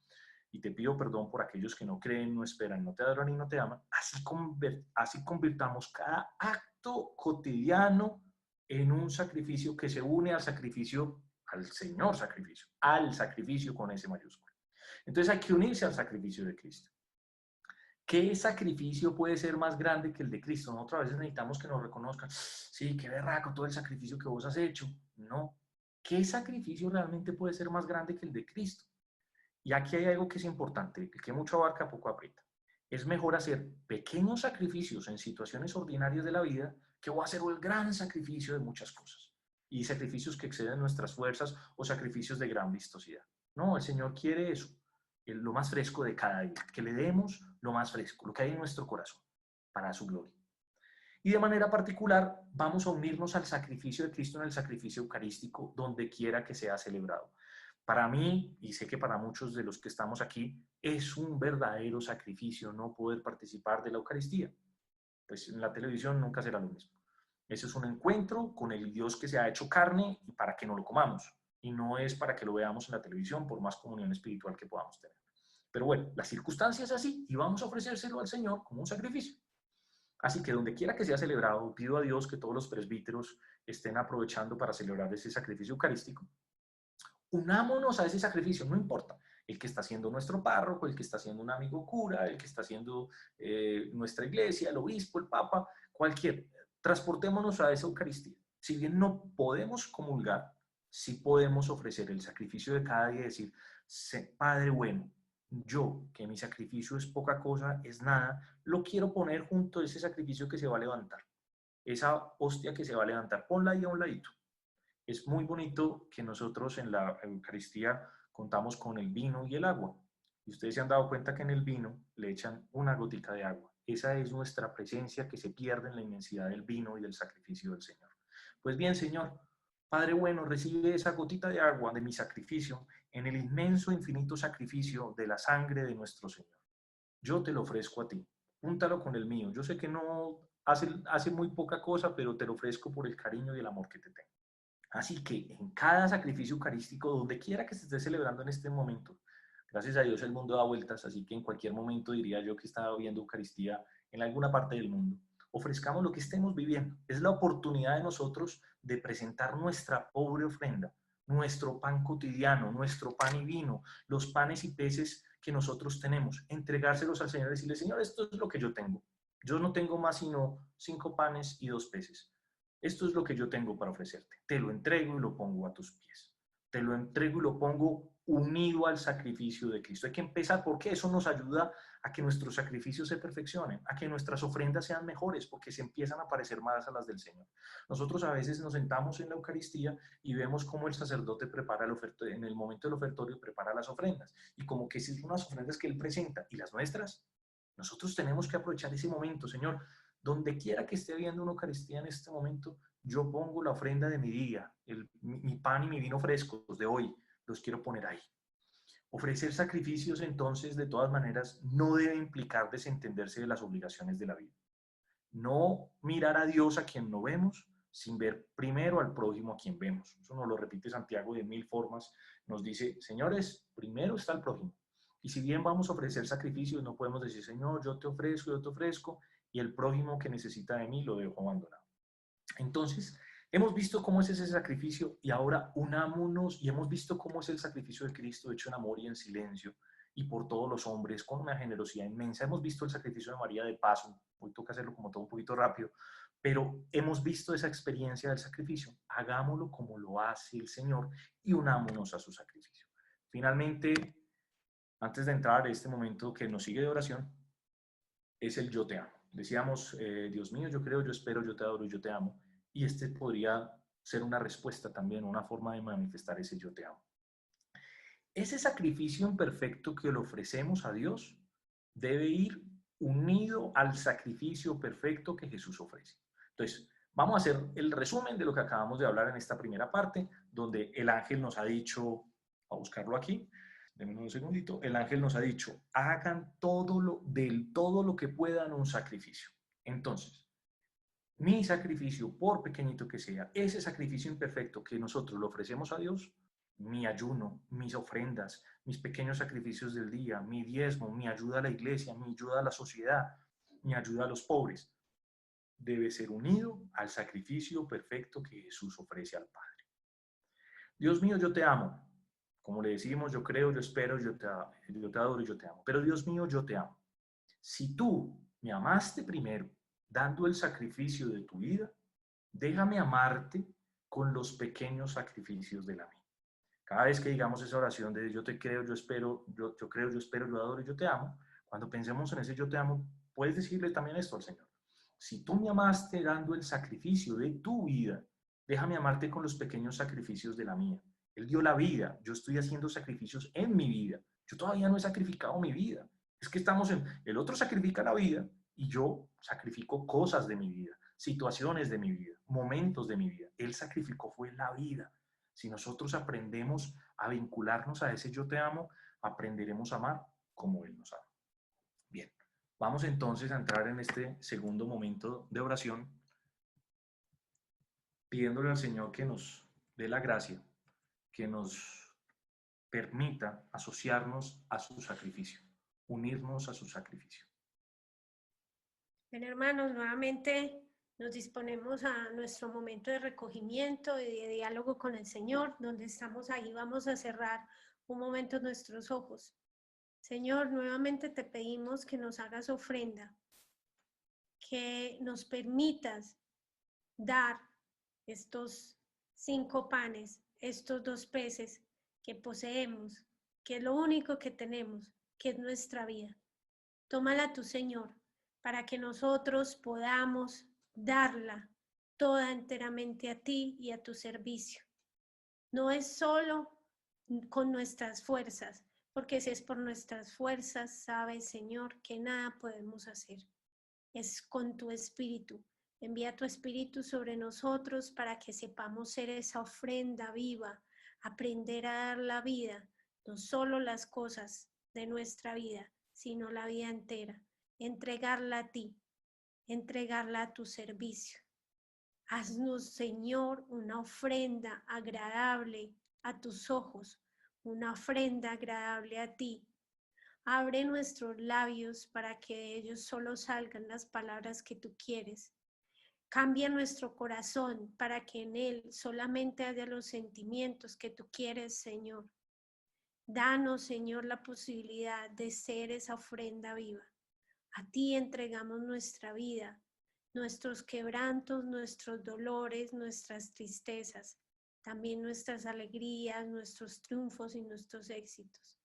[SPEAKER 2] y te pido perdón por aquellos que no creen, no esperan, no te adoran y no te aman, así convirtamos cada acto cotidiano en un sacrificio que se une al sacrificio, al Señor sacrificio, al sacrificio con S mayúscula. Entonces hay que unirse al sacrificio de Cristo. ¿Qué sacrificio puede ser más grande que el de Cristo? Nosotros a veces necesitamos que nos reconozcan, sí, qué berraco todo el sacrificio que vos has hecho. No. ¿Qué sacrificio realmente puede ser más grande que el de Cristo? Y aquí hay algo que es importante, el que mucho abarca, poco aprieta. Es mejor hacer pequeños sacrificios en situaciones ordinarias de la vida que hacer el gran sacrificio de muchas cosas. Y sacrificios que exceden nuestras fuerzas o sacrificios de gran vistosidad. No, el Señor quiere eso, lo más fresco de cada día, que le demos lo más fresco, lo que hay en nuestro corazón, para su gloria. Y de manera particular, vamos a unirnos al sacrificio de Cristo en el sacrificio eucarístico, donde quiera que sea celebrado. Para mí, y sé que para muchos de los que estamos aquí, es un verdadero sacrificio no poder participar de la Eucaristía. Pues en la televisión nunca será lo mismo. Ese es un encuentro con el Dios que se ha hecho carne y para que no lo comamos. Y no es para que lo veamos en la televisión, por más comunión espiritual que podamos tener. Pero bueno, la circunstancia es así y vamos a ofrecérselo al Señor como un sacrificio. Así que donde quiera que sea celebrado, pido a Dios que todos los presbíteros estén aprovechando para celebrar ese sacrificio eucarístico. Unámonos a ese sacrificio, no importa el que está haciendo nuestro párroco, el que está haciendo un amigo cura, el que está haciendo nuestra iglesia, el obispo, el papa, cualquier. Transportémonos a esa Eucaristía. Si bien no podemos comulgar, sí podemos ofrecer el sacrificio de cada día y decir, Padre bueno, yo, que mi sacrificio es poca cosa, es nada, lo quiero poner junto a ese sacrificio que se va a levantar. Esa hostia que se va a levantar, ponla ahí a un ladito. Es muy bonito que nosotros en la Eucaristía contamos con el vino y el agua. Y ustedes se han dado cuenta que en el vino le echan una gotica de agua. Esa es nuestra presencia que se pierde en la inmensidad del vino y del sacrificio del Señor. Pues bien, Señor, Padre bueno, recibe esa gotita de agua de mi sacrificio en el inmenso, infinito sacrificio de la sangre de nuestro Señor. Yo te lo ofrezco a ti. Júntalo con el mío. Yo sé que no hace muy poca cosa, pero te lo ofrezco por el cariño y el amor que te tengo. Así que en cada sacrificio eucarístico, donde quiera que se esté celebrando en este momento, gracias a Dios el mundo da vueltas, así que en cualquier momento diría yo que estaba viendo Eucaristía en alguna parte del mundo. Ofrezcamos lo que estemos viviendo. Es la oportunidad de nosotros de presentar nuestra pobre ofrenda, nuestro pan cotidiano, nuestro pan y vino, los panes y peces que nosotros tenemos, entregárselos al Señor y decirle, Señor, esto es lo que yo tengo. Yo no tengo más sino 5 panes y 2 peces. Esto es lo que yo tengo para ofrecerte. Te lo entrego y lo pongo a tus pies. Te lo entrego y lo pongo unido al sacrificio de Cristo. Hay que empezar porque eso nos ayuda a que nuestros sacrificios se perfeccionen, a que nuestras ofrendas sean mejores, porque se empiezan a parecer más a las del Señor. Nosotros a veces nos sentamos en la Eucaristía y vemos cómo el sacerdote prepara el ofertorio, en el momento del ofertorio prepara las ofrendas, y como que esas son las ofrendas que él presenta, y las nuestras, nosotros tenemos que aprovechar ese momento, Señor. Donde quiera que esté habiendo una Eucaristía en este momento, yo pongo la ofrenda de mi día, mi pan y mi vino frescos de hoy, los quiero poner ahí. Ofrecer sacrificios, entonces, de todas maneras, no debe implicar desentenderse de las obligaciones de la vida. No mirar a Dios a quien no vemos, sin ver primero al prójimo a quien vemos. Eso nos lo repite Santiago de 1000 formas. Nos dice, señores, primero está el prójimo. Y si bien vamos a ofrecer sacrificios, no podemos decir, Señor, yo te ofrezco, y el prójimo que necesita de mí lo dejo abandonado. Entonces, hemos visto cómo es ese sacrificio y ahora unámonos y hemos visto cómo es el sacrificio de Cristo hecho en amor y en silencio y por todos los hombres con una generosidad inmensa. Hemos visto el sacrificio de María de paso, hoy toca hacerlo como todo un poquito rápido, pero hemos visto esa experiencia del sacrificio. Hagámoslo como lo hace el Señor y unámonos a su sacrificio. Finalmente, antes de entrar a este momento que nos sigue de oración, es el yo te amo. Decíamos, Dios mío, yo creo, yo espero, yo te adoro y yo te amo. Y este podría ser una respuesta también, una forma de manifestar ese yo te amo. Ese sacrificio imperfecto que le ofrecemos a Dios debe ir unido al sacrificio perfecto que Jesús ofrece. Entonces, vamos a hacer el resumen de lo que acabamos de hablar en esta primera parte, donde el ángel nos ha dicho, a buscarlo aquí, denme un segundito, el ángel nos ha dicho, hagan todo lo que puedan un sacrificio. Entonces, mi sacrificio, por pequeñito que sea, ese sacrificio imperfecto que nosotros le ofrecemos a Dios, mi ayuno, mis ofrendas, mis pequeños sacrificios del día, mi diezmo, mi ayuda a la iglesia, mi ayuda a la sociedad, mi ayuda a los pobres, debe ser unido al sacrificio perfecto que Jesús ofrece al Padre. Dios mío, yo te amo. Como le decimos, yo creo, yo espero, yo te adoro y yo te amo. Pero Dios mío, yo te amo. Si tú me amaste primero, dando el sacrificio de tu vida, déjame amarte con los pequeños sacrificios de la mía. Cada vez que digamos esa oración de yo te creo, yo espero, yo creo, yo espero, yo adoro y yo te amo, cuando pensemos en ese yo te amo, puedes decirle también esto al Señor. Si tú me amaste dando el sacrificio de tu vida, déjame amarte con los pequeños sacrificios de la mía. Él dio la vida, yo estoy haciendo sacrificios en mi vida. Yo todavía no he sacrificado mi vida. Es que estamos el otro sacrifica la vida y yo sacrifico cosas de mi vida, situaciones de mi vida, momentos de mi vida. Él sacrificó fue la vida. Si nosotros aprendemos a vincularnos a ese yo te amo, aprenderemos a amar como Él nos ama. Bien, vamos entonces a entrar en este segundo momento de oración, pidiéndole al Señor que nos dé la gracia, que nos permita asociarnos a su sacrificio, unirnos a su sacrificio.
[SPEAKER 1] Bien, hermanos, nuevamente nos disponemos a nuestro momento de recogimiento y de diálogo con el Señor, donde estamos ahí. Vamos a cerrar un momento nuestros ojos. Señor, nuevamente te pedimos que nos hagas ofrenda, que nos permitas dar estos 5 panes, estos 2 peces que poseemos, que es lo único que tenemos, que es nuestra vida. Tómala tú, Señor, para que nosotros podamos darla toda enteramente a ti y a tu servicio. No es solo con nuestras fuerzas, porque si es por nuestras fuerzas, sabes, Señor, que nada podemos hacer. Es con tu espíritu. Envía tu espíritu sobre nosotros para que sepamos ser esa ofrenda viva, aprender a dar la vida, no solo las cosas de nuestra vida, sino la vida entera. Entregarla a ti, entregarla a tu servicio. Haznos, Señor, una ofrenda agradable a tus ojos, una ofrenda agradable a ti. Abre nuestros labios para que de ellos solo salgan las palabras que tú quieres. Cambia nuestro corazón para que en él solamente haya los sentimientos que tú quieres, Señor. Danos, Señor, la posibilidad de ser esa ofrenda viva. A ti entregamos nuestra vida, nuestros quebrantos, nuestros dolores, nuestras tristezas, también nuestras alegrías, nuestros triunfos y nuestros éxitos.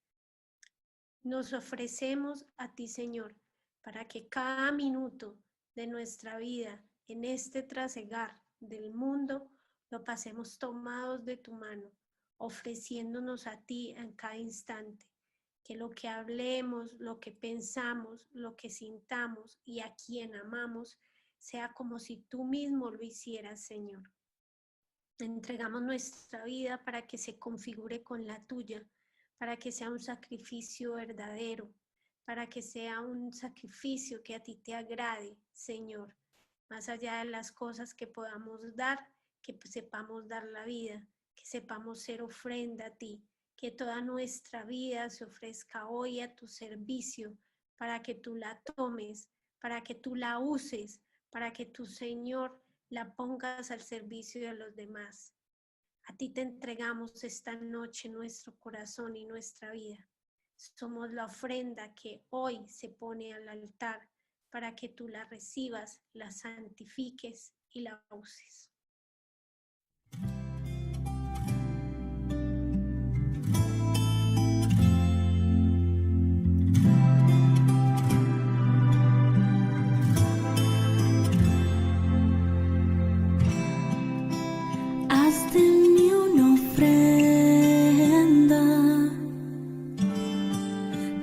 [SPEAKER 1] Nos ofrecemos a ti, Señor, para que cada minuto de nuestra vida en este trasegar del mundo lo pasemos tomados de tu mano, ofreciéndonos a ti en cada instante. Que lo que hablemos, lo que pensamos, lo que sintamos y a quien amamos sea como si tú mismo lo hicieras, Señor. Entregamos nuestra vida para que se configure con la tuya, para que sea un sacrificio verdadero, para que sea un sacrificio que a ti te agrade, Señor. Más allá de las cosas que podamos dar, que sepamos dar la vida, que sepamos ser ofrenda a ti. Que toda nuestra vida se ofrezca hoy a tu servicio para que tú la tomes, para que tú la uses, para que tu Señor la pongas al servicio de los demás. A ti te entregamos esta noche nuestro corazón y nuestra vida. Somos la ofrenda que hoy se pone al altar para que tú la recibas, la santifiques y la uses.
[SPEAKER 4] Haz de mí una ofrenda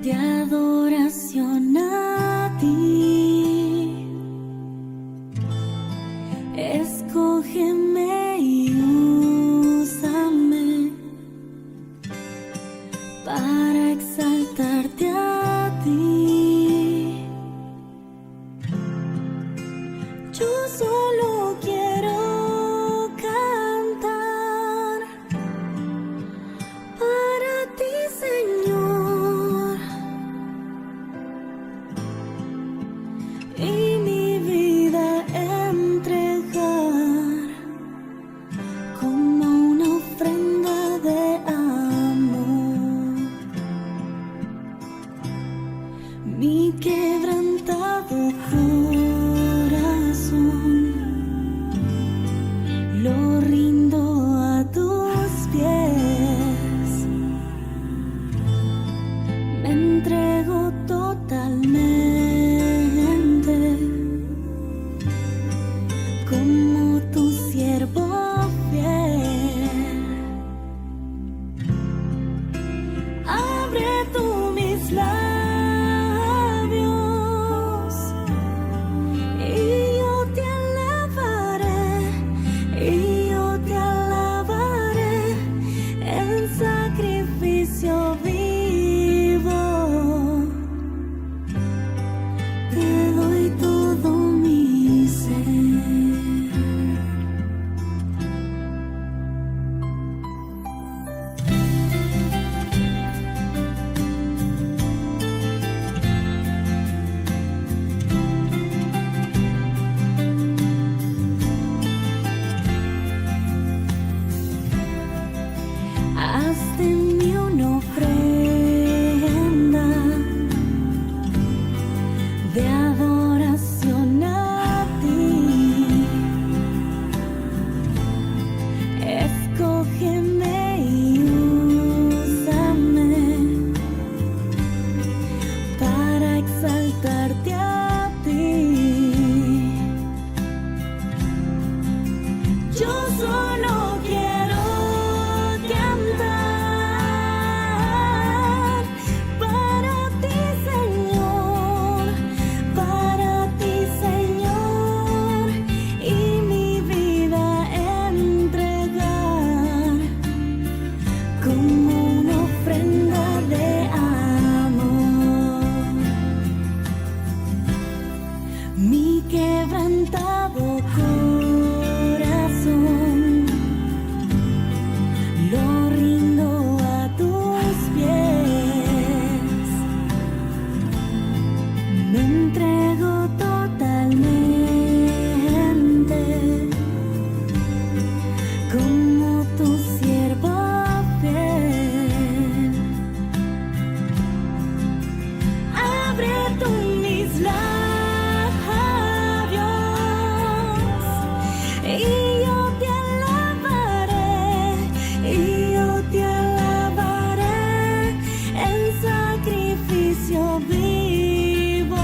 [SPEAKER 4] de adoración a ti. Escógeme y úsame para exaltarte a ti. Yo solo quiero cantar para ti, Señor, y mi vida entregar como una ofrenda de amor. de mí una ofrenda de adoración a ti. Escógeme y úsame para exaltarte a ti. Yo solo quiero cantar para ti, Señor, y mi vida entregar como una ofrenda de amor. Mi quebrantado corazón lo rindo a tus pies. Me entrego totalmente como tu siervo fiel. Abre tú mis labios y yo te alabaré en sacrificio vivo.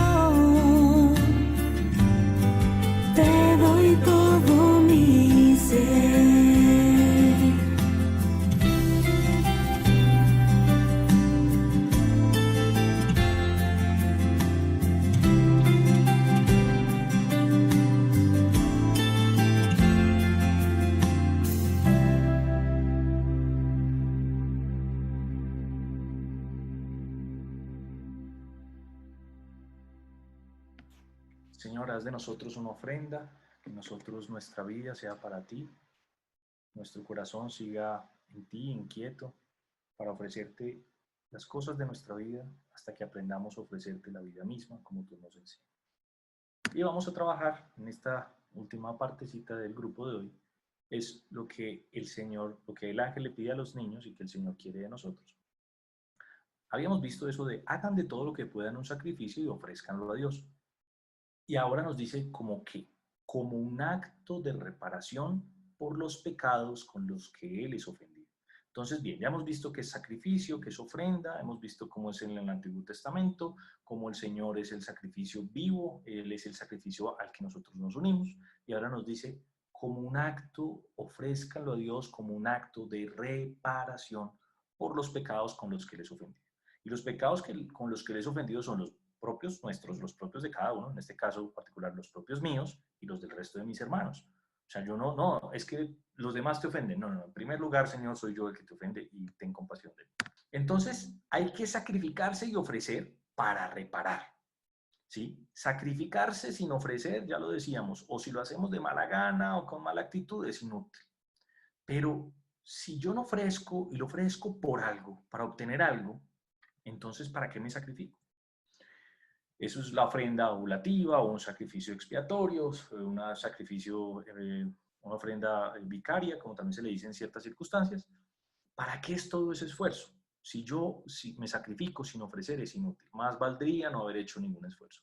[SPEAKER 4] Te doy todo mi ser.
[SPEAKER 2] Señor, haz de nosotros una ofrenda, que nosotros nuestra vida sea para ti, nuestro corazón siga en ti, inquieto, para ofrecerte las cosas de nuestra vida hasta que aprendamos a ofrecerte la vida misma como tú nos enseñas. Y vamos a trabajar en esta última partecita del grupo de hoy, es lo que el ángel le pide a los niños y que el Señor quiere de nosotros. Habíamos visto eso de hagan de todo lo que puedan un sacrificio y ofrézcanlo a Dios. Y ahora nos dice como un acto de reparación por los pecados con los que Él es ofendido. Entonces, bien, ya hemos visto que es sacrificio, que es ofrenda, hemos visto cómo es en el Antiguo Testamento, cómo el Señor es el sacrificio vivo, Él es el sacrificio al que nosotros nos unimos, y ahora nos dice como un acto, ofrézcanlo a Dios como un acto de reparación por los pecados con los que Él es ofendido. Y los pecados con los que Él es ofendido son los propios nuestros, los propios de cada uno, en este caso particular los propios míos y los del resto de mis hermanos. O sea, yo no, es que los demás te ofenden. No, en primer lugar, Señor, soy yo el que te ofende y ten compasión de él. Entonces, hay que sacrificarse y ofrecer para reparar, ¿sí? Sacrificarse sin ofrecer, ya lo decíamos, o si lo hacemos de mala gana o con mala actitud, es inútil. Pero si yo no ofrezco y lo ofrezco por algo, para obtener algo, entonces, ¿para qué me sacrifico? Eso es la ofrenda oblativa o un sacrificio expiatorio, una ofrenda vicaria, como también se le dice en ciertas circunstancias. ¿Para qué es todo ese esfuerzo? Si me sacrifico sin ofrecer es inútil. Más valdría no haber hecho ningún esfuerzo.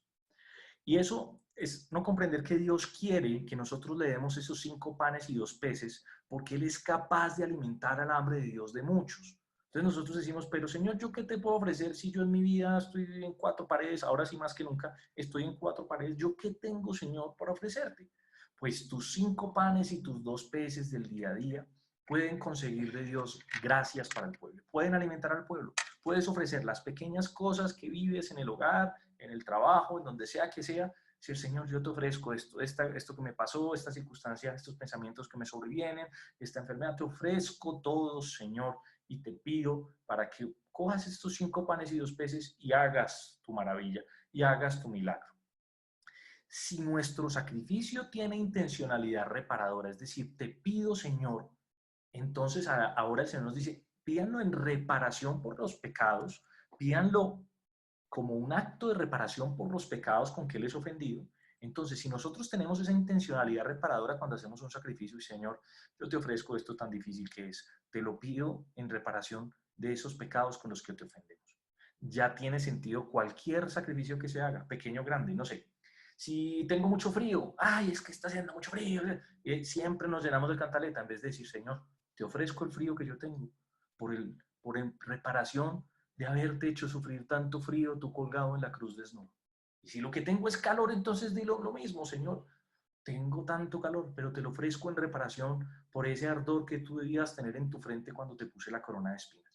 [SPEAKER 2] Y eso es no comprender que Dios quiere que nosotros le demos esos 5 panes y 2 peces porque Él es capaz de alimentar al hambre de Dios de muchos. Entonces nosotros decimos, pero Señor, ¿yo qué te puedo ofrecer si yo en mi vida estoy en 4 paredes? Ahora sí más que nunca estoy en 4 paredes. ¿Yo qué tengo, Señor, para ofrecerte? Pues tus 5 panes y tus 2 peces del día a día pueden conseguir de Dios gracias para el pueblo. Pueden alimentar al pueblo. Puedes ofrecer las pequeñas cosas que vives en el hogar, en el trabajo, en donde sea que sea. Decir, Señor, yo te ofrezco esto que me pasó, esta circunstancia, estos pensamientos que me sobrevienen, esta enfermedad, te ofrezco todo, Señor, y te pido para que cojas estos 5 panes y 2 peces y hagas tu maravilla, y hagas tu milagro. Si nuestro sacrificio tiene intencionalidad reparadora, es decir, te pido, Señor, entonces ahora el Señor nos dice, pídanlo en reparación por los pecados, pídanlo como un acto de reparación por los pecados con que Él es ofendido. Entonces, si nosotros tenemos esa intencionalidad reparadora cuando hacemos un sacrificio, y Señor, yo te ofrezco esto tan difícil que es, te lo pido en reparación de esos pecados con los que te ofendemos. Ya tiene sentido cualquier sacrificio que se haga, pequeño o grande, no sé. Si tengo mucho frío, ay, es que está haciendo mucho frío. Siempre nos llenamos de cantaleta en vez de decir, Señor, te ofrezco el frío que yo tengo por reparación de haberte hecho sufrir tanto frío tú colgado en la cruz desnudo. Y si lo que tengo es calor, entonces dilo lo mismo, Señor. Tengo tanto calor, pero te lo ofrezco en reparación por ese ardor que tú debías tener en tu frente cuando te puse la corona de espinas.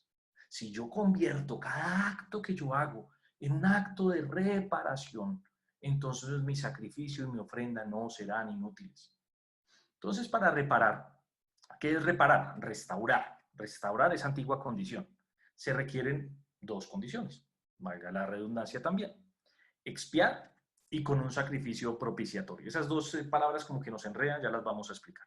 [SPEAKER 2] Si yo convierto cada acto que yo hago en un acto de reparación, entonces mi sacrificio y mi ofrenda no serán inútiles. Entonces, para reparar, ¿qué es reparar? Restaurar. Restaurar esa antigua condición. Se requieren dos condiciones, valga la redundancia también. Expiar y con un sacrificio propiciatorio. Esas dos palabras como que nos enredan, ya las vamos a explicar.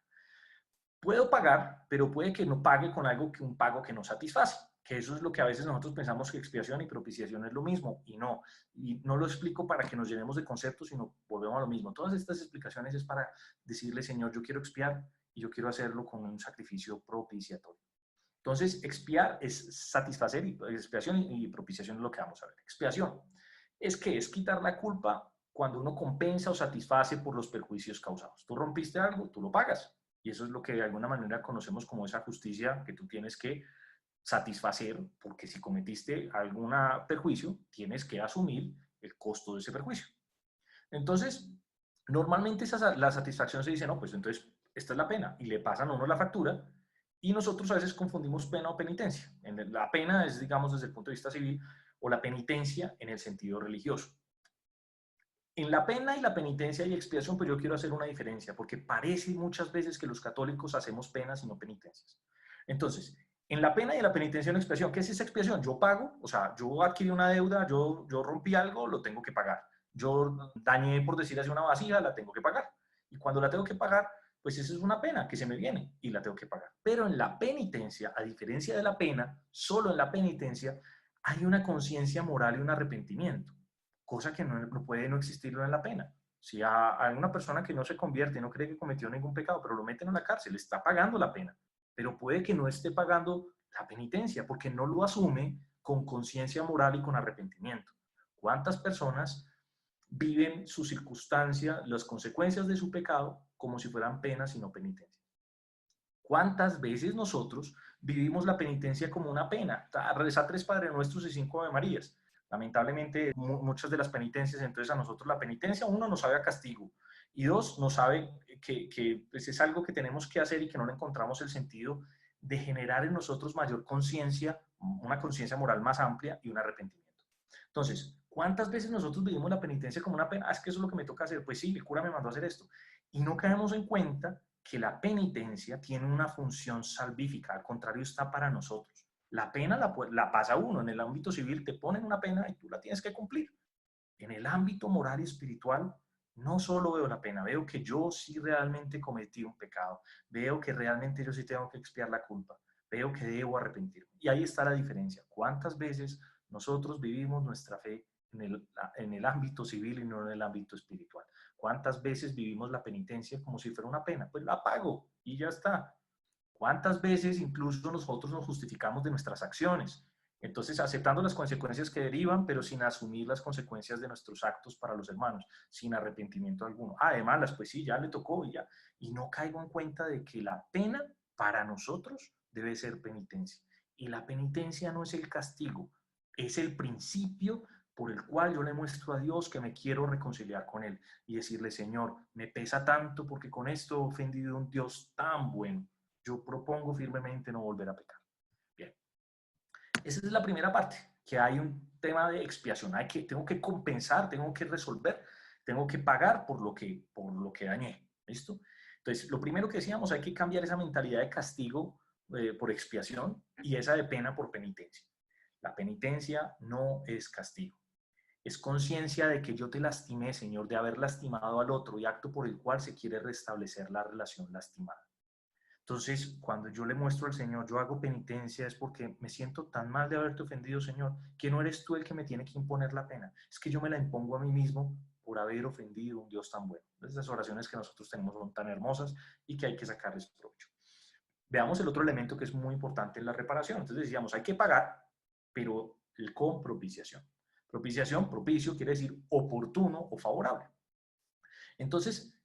[SPEAKER 2] Puedo pagar, pero puede que no pague con un pago que no satisface, que eso es lo que a veces nosotros pensamos que expiación y propiciación es lo mismo, y no lo explico para que nos llenemos de conceptos, sino volvemos a lo mismo. Todas estas explicaciones es para decirle, Señor, yo quiero expiar y yo quiero hacerlo con un sacrificio propiciatorio. Entonces, expiar es satisfacer, y expiación y propiciación es lo que vamos a ver. Expiación es que es quitar la culpa cuando uno compensa o satisface por los perjuicios causados. Tú rompiste algo, tú lo pagas. Y eso es lo que de alguna manera conocemos como esa justicia que tú tienes que satisfacer, porque si cometiste algún perjuicio, tienes que asumir el costo de ese perjuicio. Entonces, normalmente la satisfacción se dice, no, pues entonces esta es la pena, y le pasan a uno la factura, y nosotros a veces confundimos pena o penitencia. La pena es, digamos, desde el punto de vista civil, o la penitencia en el sentido religioso. En la pena y la penitencia y expiación, pues yo quiero hacer una diferencia, porque parece muchas veces que los católicos hacemos penas y no penitencias. Entonces, en la pena y en la penitencia y la expiación, ¿qué es esa expiación? Yo pago, o sea, yo adquirí una deuda, yo rompí algo, lo tengo que pagar. Yo dañé, por decir así, una vasija, la tengo que pagar. Y cuando la tengo que pagar, pues esa es una pena que se me viene y la tengo que pagar. Pero en la penitencia, a diferencia de la pena, solo en la penitencia hay una conciencia moral y un arrepentimiento, cosa que no puede no existir en la pena. Si hay una persona que no se convierte, no cree que cometió ningún pecado, pero lo meten en la cárcel, está pagando la pena, pero puede que no esté pagando la penitencia porque no lo asume con conciencia moral y con arrepentimiento. ¿Cuántas personas viven su circunstancia, las consecuencias de su pecado, como si fueran penas y no penitencia? ¿Cuántas veces nosotros vivimos la penitencia como una pena? Rezar 3 Padres Nuestros y 5 Ave Marías. Lamentablemente, muchas de las penitencias, entonces a nosotros la penitencia, uno, nos sabe a castigo, y dos, nos sabe que pues es algo que tenemos que hacer y que no le encontramos el sentido de generar en nosotros mayor conciencia, una conciencia moral más amplia y un arrepentimiento. Entonces, ¿cuántas veces nosotros vivimos la penitencia como una pena? Es que eso es lo que me toca hacer. Pues sí, el cura me mandó a hacer esto. Y no caemos en cuenta que la penitencia tiene una función salvífica, al contrario, está para nosotros. La pena la pasa uno, en el ámbito civil te ponen una pena y tú la tienes que cumplir. En el ámbito moral y espiritual, no solo veo la pena, veo que yo sí realmente cometí un pecado, veo que realmente yo sí tengo que expiar la culpa, veo que debo arrepentirme. Y ahí está la diferencia. ¿Cuántas veces nosotros vivimos nuestra fe en el ámbito civil y no en el ámbito espiritual? ¿Cuántas veces vivimos la penitencia como si fuera una pena? Pues la pago y ya está. ¿Cuántas veces incluso nosotros nos justificamos de nuestras acciones? Entonces, aceptando las consecuencias que derivan, pero sin asumir las consecuencias de nuestros actos para los hermanos, sin arrepentimiento alguno. Además, pues sí, ya le tocó y ya. Y no caigo en cuenta de que la pena para nosotros debe ser penitencia. Y la penitencia no es el castigo, es el principio por el cual yo le muestro a Dios que me quiero reconciliar con Él y decirle, Señor, me pesa tanto porque con esto he ofendido a un Dios tan bueno. Yo propongo firmemente no volver a pecar. Bien. Esa es la primera parte, que hay un tema de expiación. Tengo que compensar, tengo que resolver, tengo que pagar por lo que dañé. ¿Listo? Entonces, lo primero que decíamos, hay que cambiar esa mentalidad de castigo por expiación y esa de pena por penitencia. La penitencia no es castigo. Es conciencia de que yo te lastimé, Señor, de haber lastimado al otro y acto por el cual se quiere restablecer la relación lastimada. Entonces, cuando yo le muestro al Señor, yo hago penitencia, es porque me siento tan mal de haberte ofendido, Señor, que no eres tú el que me tiene que imponer la pena. Es que yo me la impongo a mí mismo por haber ofendido a un Dios tan bueno. Esas oraciones que nosotros tenemos son tan hermosas y que hay que sacarles provecho. Veamos el otro elemento que es muy importante en la reparación. Entonces decíamos, hay que pagar, pero con propiciación. Propiciación, propicio, quiere decir oportuno o favorable. Entonces,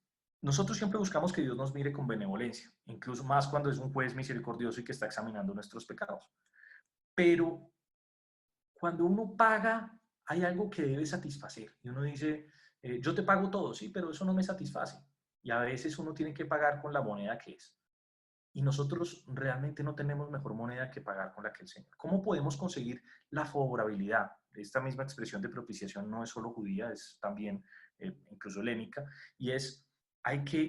[SPEAKER 2] nosotros siempre buscamos que Dios nos mire con benevolencia, incluso más cuando es un juez misericordioso y que está examinando nuestros pecados. Pero cuando uno paga, hay algo que debe satisfacer. Y uno dice, yo te pago todo, sí, pero eso no me satisface. Y a veces uno tiene que pagar con la moneda que es. Y nosotros realmente no tenemos mejor moneda que pagar con la que el Señor. ¿Cómo podemos conseguir la favorabilidad? Esta misma expresión de propiciación no es solo judía, es también incluso helénica, y es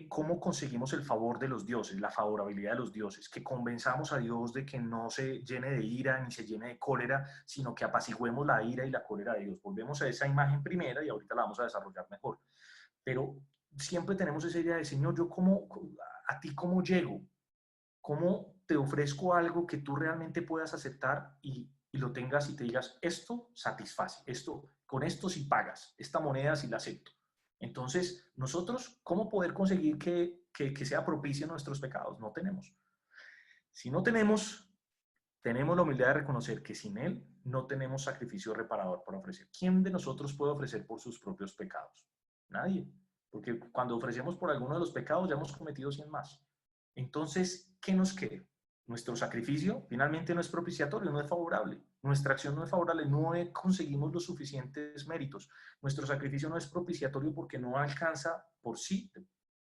[SPEAKER 2] cómo conseguimos el favor de los dioses, la favorabilidad de los dioses, que convenzamos a Dios de que no se llene de ira ni se llene de cólera, sino que apaciguemos la ira y la cólera de Dios. Volvemos a esa imagen primera y ahorita la vamos a desarrollar mejor. Pero siempre tenemos esa idea de, Señor, a ti cómo llego, cómo te ofrezco algo que tú realmente puedas aceptar y lo tengas y te digas, esto satisface, con esto sí pagas, esta moneda sí la acepto. Entonces, nosotros, ¿cómo poder conseguir que sea propicio nuestros pecados? No tenemos. Si no tenemos la humildad de reconocer que sin Él no tenemos sacrificio reparador por ofrecer. ¿Quién de nosotros puede ofrecer por sus propios pecados? Nadie. Porque cuando ofrecemos por alguno de los pecados ya hemos cometido 100 más. Entonces, ¿qué nos queda? Nuestro sacrificio finalmente no es propiciatorio, no es favorable. Nuestra acción no es favorable, no conseguimos los suficientes méritos. Nuestro sacrificio no es propiciatorio porque no alcanza por sí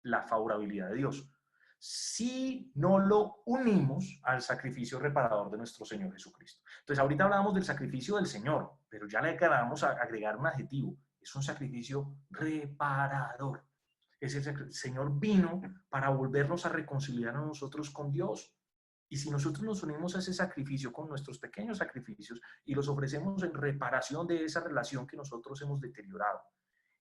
[SPEAKER 2] la favorabilidad de Dios. Si no lo unimos al sacrificio reparador de nuestro Señor Jesucristo. Entonces, ahorita hablábamos del sacrificio del Señor, pero ya le acabamos a agregar un adjetivo. Es un sacrificio reparador. El Señor vino para volvernos a reconciliar a nosotros con Dios. Y si nosotros nos unimos a ese sacrificio con nuestros pequeños sacrificios y los ofrecemos en reparación de esa relación que nosotros hemos deteriorado,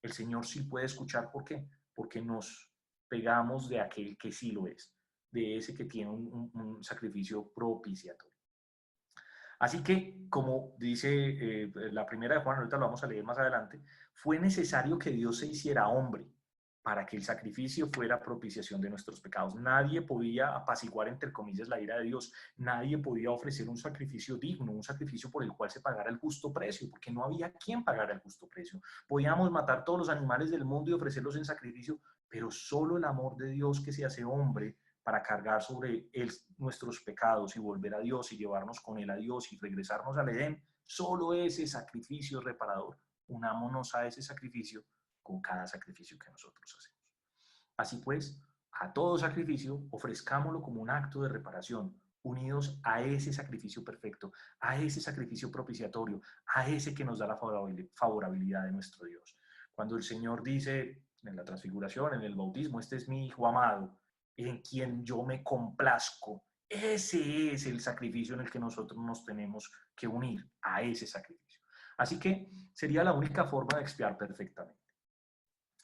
[SPEAKER 2] el Señor sí puede escuchar. ¿Por qué? Porque nos pegamos de aquel que sí lo es, de ese que tiene un sacrificio propiciatorio. Así que, como dice la primera de Juan, ahorita lo vamos a leer más adelante, fue necesario que Dios se hiciera hombre para que el sacrificio fuera propiciación de nuestros pecados. Nadie podía apaciguar, entre comillas, la ira de Dios. Nadie podía ofrecer un sacrificio digno, un sacrificio por el cual se pagara el justo precio, porque no había quien pagara el justo precio. Podíamos matar todos los animales del mundo y ofrecerlos en sacrificio, pero solo el amor de Dios que se hace hombre para cargar sobre él nuestros pecados y volver a Dios y llevarnos con él a Dios y regresarnos al Edén, solo ese sacrificio reparador. Unámonos a ese sacrificio con cada sacrificio que nosotros hacemos. Así pues, a todo sacrificio ofrezcámoslo como un acto de reparación, unidos a ese sacrificio perfecto, a ese sacrificio propiciatorio, a ese que nos da la favorabilidad de nuestro Dios. Cuando el Señor dice en la transfiguración, en el bautismo, este es mi Hijo amado, en quien yo me complazco, ese es el sacrificio en el que nosotros nos tenemos que unir, a ese sacrificio. Así que sería la única forma de expiar perfectamente.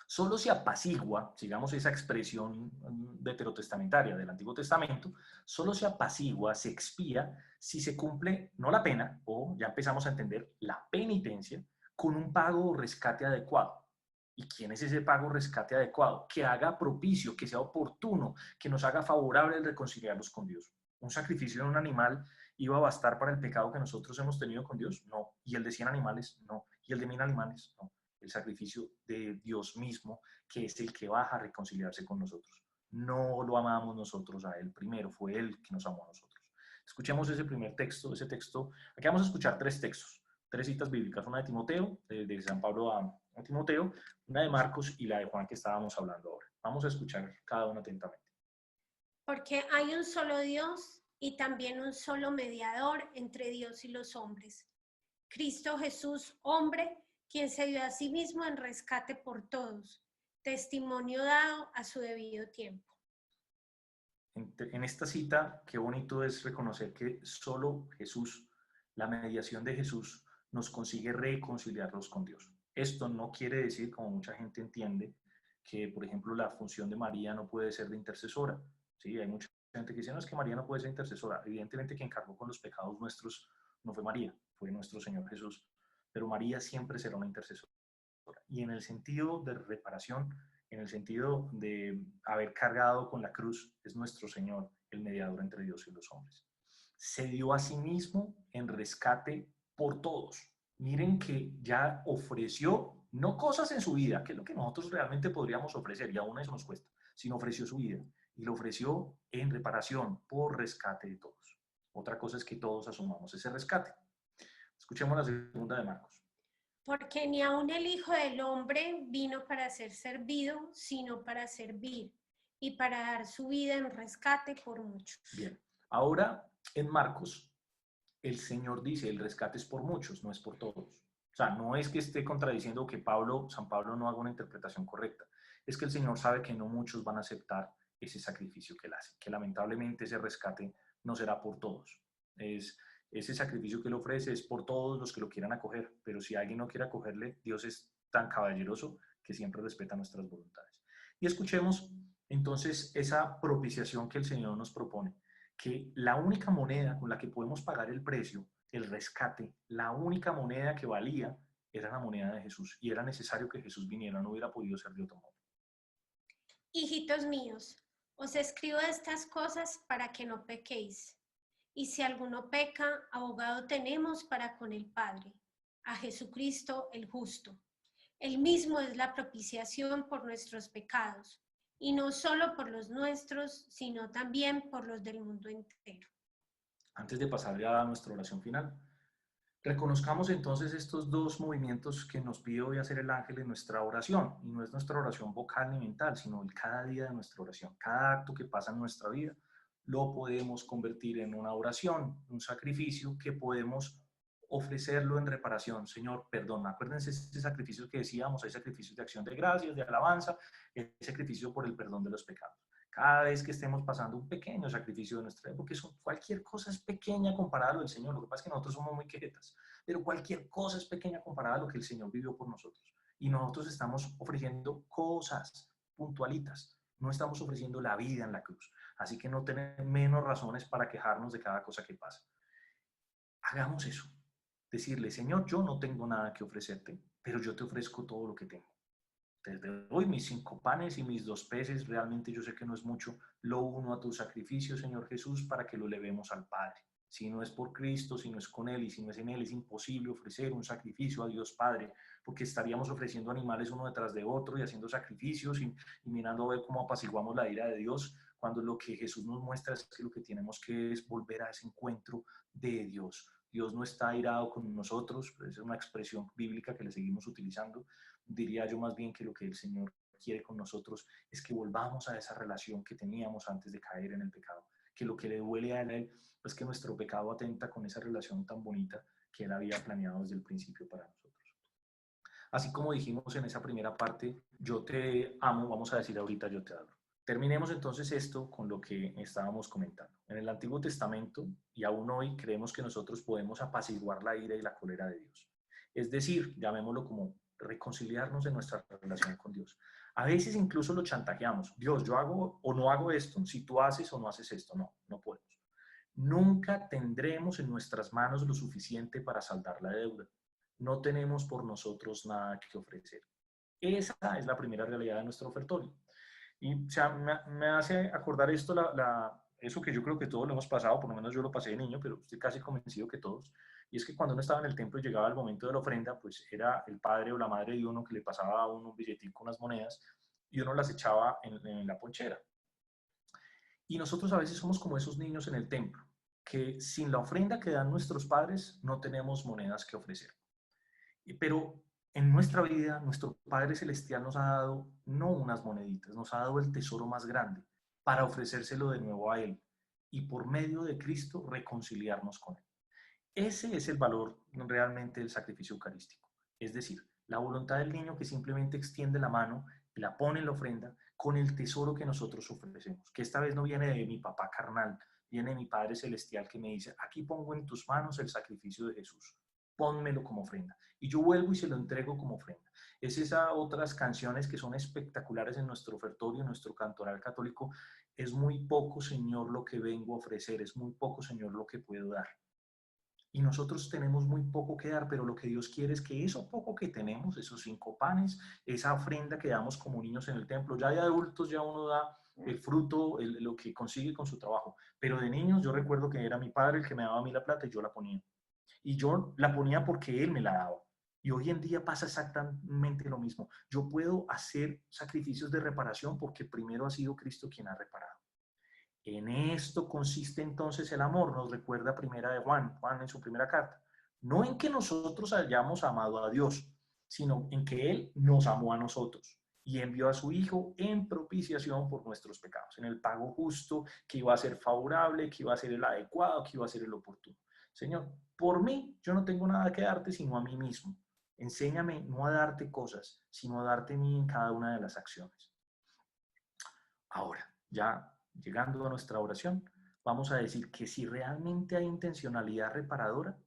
[SPEAKER 2] Solo se apacigua, sigamos esa expresión veterotestamentaria del Antiguo Testamento, solo se apacigua, se expía, si se cumple no la pena, o ya empezamos a entender la penitencia, con un pago o rescate adecuado. ¿Y quién es ese pago o rescate adecuado? Que haga propicio, que sea oportuno, que nos haga favorable el reconciliarnos con Dios. ¿Un sacrificio de un animal iba a bastar para el pecado que nosotros hemos tenido con Dios? No. ¿Y el de 100 animales? No. ¿Y el de 1000 animales? No. El sacrificio de Dios mismo, que es el que baja a reconciliarse con nosotros. No lo amamos nosotros a Él primero, fue Él que nos amó a nosotros. Escuchemos ese primer texto, Aquí vamos a escuchar 3 textos, 3 citas bíblicas, una de Timoteo, de San Pablo a Timoteo, una de Marcos y la de Juan que estábamos hablando ahora. Vamos a escuchar cada una atentamente.
[SPEAKER 1] Porque hay un solo Dios y también un solo mediador entre Dios y los hombres. Cristo Jesús, hombre, quien se dio a sí mismo en rescate por todos, testimonio dado a su debido tiempo.
[SPEAKER 2] En esta cita, qué bonito es reconocer que solo Jesús, la mediación de Jesús, nos consigue reconciliarnos con Dios. Esto no quiere decir, como mucha gente entiende, que, por ejemplo, la función de María no puede ser de intercesora. Sí, hay mucha gente que dice, no, es que María no puede ser intercesora. Evidentemente, quien cargó con los pecados nuestros no fue María, fue nuestro Señor Jesús. Pero María siempre será una intercesora. Y en el sentido de reparación, en el sentido de haber cargado con la cruz, es nuestro Señor el mediador entre Dios y los hombres. Se dio a sí mismo en rescate por todos. Miren que ya ofreció, no cosas en su vida, que es lo que nosotros realmente podríamos ofrecer, y aún eso nos cuesta, sino ofreció su vida, y lo ofreció en reparación, por rescate de todos. Otra cosa es que todos asumamos ese rescate. Escuchemos la segunda de Marcos.
[SPEAKER 1] Porque ni aun el Hijo del Hombre vino para ser servido, sino para servir, y para dar su vida en rescate por muchos.
[SPEAKER 2] Bien, ahora en Marcos, el Señor dice, el rescate es por muchos, no es por todos. O sea, no es que esté contradiciendo que San Pablo no haga una interpretación correcta. Es que el Señor sabe que no muchos van a aceptar ese sacrificio que él hace, que lamentablemente ese rescate no será por todos. Ese sacrificio que él ofrece es por todos los que lo quieran acoger, pero si alguien no quiere acogerle, Dios es tan caballeroso que siempre respeta nuestras voluntades. Y escuchemos entonces esa propiciación que el Señor nos propone, que la única moneda con la que podemos pagar el precio, el rescate, la única moneda que valía era la moneda de Jesús, y era necesario que Jesús viniera, no hubiera podido ser de otro modo.
[SPEAKER 1] Hijitos míos, os escribo estas cosas para que no pequéis. Y si alguno peca, abogado tenemos para con el Padre, a Jesucristo el justo. Él mismo es la propiciación por nuestros pecados, y no solo por los nuestros, sino también por los del mundo entero.
[SPEAKER 2] Antes de pasar ya a nuestra oración final, reconozcamos entonces estos dos movimientos que nos pide hoy hacer el ángel en nuestra oración. Y no es nuestra oración vocal ni mental, sino el cada día de nuestra oración. Cada acto que pasa en nuestra vida lo podemos convertir en una oración, un sacrificio que podemos ofrecerlo en reparación. Señor, perdón, acuérdense ese sacrificio que decíamos, hay sacrificios de acción de gracias, de alabanza, el sacrificio por el perdón de los pecados. Cada vez que estemos pasando un pequeño sacrificio de nuestra vida, porque cualquier cosa es pequeña comparada a lo del Señor, lo que pasa es que nosotros somos muy quejetas, pero cualquier cosa es pequeña comparada a lo que el Señor vivió por nosotros. Y nosotros estamos ofreciendo cosas puntualitas, no estamos ofreciendo la vida en la cruz. Así que no tenemos menos razones para quejarnos de cada cosa que pasa. Hagamos eso. Decirle, Señor, yo no tengo nada que ofrecerte, pero yo te ofrezco todo lo que tengo. Te doy mis 5 panes y mis 2 peces, realmente yo sé que no es mucho, lo uno a tu sacrificio, Señor Jesús, para que lo elevemos al Padre. Si no es por Cristo, si no es con Él y si no es en Él, es imposible ofrecer un sacrificio a Dios Padre, porque estaríamos ofreciendo animales uno detrás de otro y haciendo sacrificios y mirando a ver cómo apaciguamos la ira de Dios, cuando lo que Jesús nos muestra es que lo que tenemos que es volver a ese encuentro de Dios. Dios no está airado con nosotros, es una expresión bíblica que le seguimos utilizando. Diría yo más bien que lo que el Señor quiere con nosotros es que volvamos a esa relación que teníamos antes de caer en el pecado, que lo que le duele a Él es que nuestro pecado atenta con esa relación tan bonita que Él había planeado desde el principio para nosotros. Así como dijimos en esa primera parte, yo te amo, vamos a decir ahorita yo te adoro. Terminemos entonces esto con lo que estábamos comentando. En el Antiguo Testamento y aún hoy creemos que nosotros podemos apaciguar la ira y la cólera de Dios. Es decir, llamémoslo como reconciliarnos en nuestra relación con Dios. A veces incluso lo chantajeamos. Dios, yo hago o no hago esto, si tú haces o no haces esto. No, no podemos. Nunca tendremos en nuestras manos lo suficiente para saldar la deuda. No tenemos por nosotros nada que ofrecer. Esa es la primera realidad de nuestro ofertorio. Y o sea, me hace acordar esto, eso que yo creo que todos lo hemos pasado, por lo menos yo lo pasé de niño, pero estoy casi convencido que todos. Y es que cuando uno estaba en el templo y llegaba el momento de la ofrenda, pues era el padre o la madre de uno que le pasaba a uno un billetín con unas monedas y uno las echaba en la ponchera. Y nosotros a veces somos como esos niños en el templo, que sin la ofrenda que dan nuestros padres no tenemos monedas que ofrecer. Pero en nuestra vida, nuestro Padre Celestial nos ha dado no unas moneditas, nos ha dado el tesoro más grande para ofrecérselo de nuevo a Él y por medio de Cristo reconciliarnos con Él. Ese es el valor realmente del sacrificio eucarístico. Es decir, la voluntad del niño que simplemente extiende la mano y la pone en la ofrenda con el tesoro que nosotros ofrecemos, que esta vez no viene de mi papá carnal, viene de mi Padre Celestial que me dice, aquí pongo en tus manos el sacrificio de Jesús, pónmelo como ofrenda. Y yo vuelvo y se lo entrego como ofrenda. Es esas otras canciones que son espectaculares en nuestro ofertorio, en nuestro cantoral católico. Es muy poco, Señor, lo que vengo a ofrecer, es muy poco, Señor, lo que puedo dar. Y nosotros tenemos muy poco que dar, pero lo que Dios quiere es que eso poco que tenemos, esos 5 panes, esa ofrenda que damos como niños en el templo, ya de adultos ya uno da el fruto, lo que consigue con su trabajo. Pero de niños yo recuerdo que era mi padre el que me daba a mí la plata y yo la ponía. Y yo la ponía porque él me la daba. Y hoy en día pasa exactamente lo mismo. Yo puedo hacer sacrificios de reparación porque primero ha sido Cristo quien ha reparado. En esto consiste entonces el amor, nos recuerda primera de Juan en su primera carta. No en que nosotros hayamos amado a Dios, sino en que Él nos amó a nosotros y envió a su Hijo en propiciación por nuestros pecados, en el pago justo que iba a ser favorable, que iba a ser el adecuado, que iba a ser el oportuno. Señor, por mí yo no tengo nada que darte sino a mí mismo. Enséñame no a darte cosas, sino a darte a mí en cada una de las acciones. Ahora, ya llegando a nuestra oración, vamos a decir que si realmente hay intencionalidad reparadora,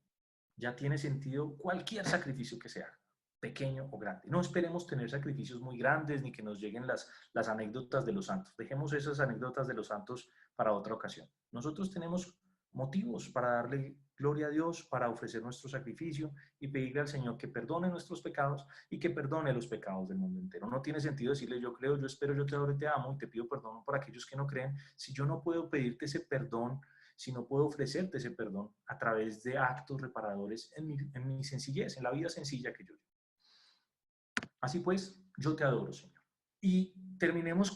[SPEAKER 2] ya tiene sentido cualquier sacrificio que se haga, pequeño o grande. No esperemos tener sacrificios muy grandes ni que nos lleguen las anécdotas de los santos. Dejemos esas anécdotas de los santos para otra ocasión. Nosotros tenemos motivos para darle gloria a Dios, para ofrecer nuestro sacrificio y pedirle al Señor que perdone nuestros pecados y que perdone los pecados del mundo entero. No tiene sentido decirle yo creo, yo espero, yo te adoro y te amo y te pido perdón por aquellos que no creen, si yo no puedo pedirte ese perdón, si no puedo ofrecerte ese perdón a través de actos reparadores en mi sencillez, en la vida sencilla que yo llevo. Así pues, yo te adoro, Señor. Y terminemos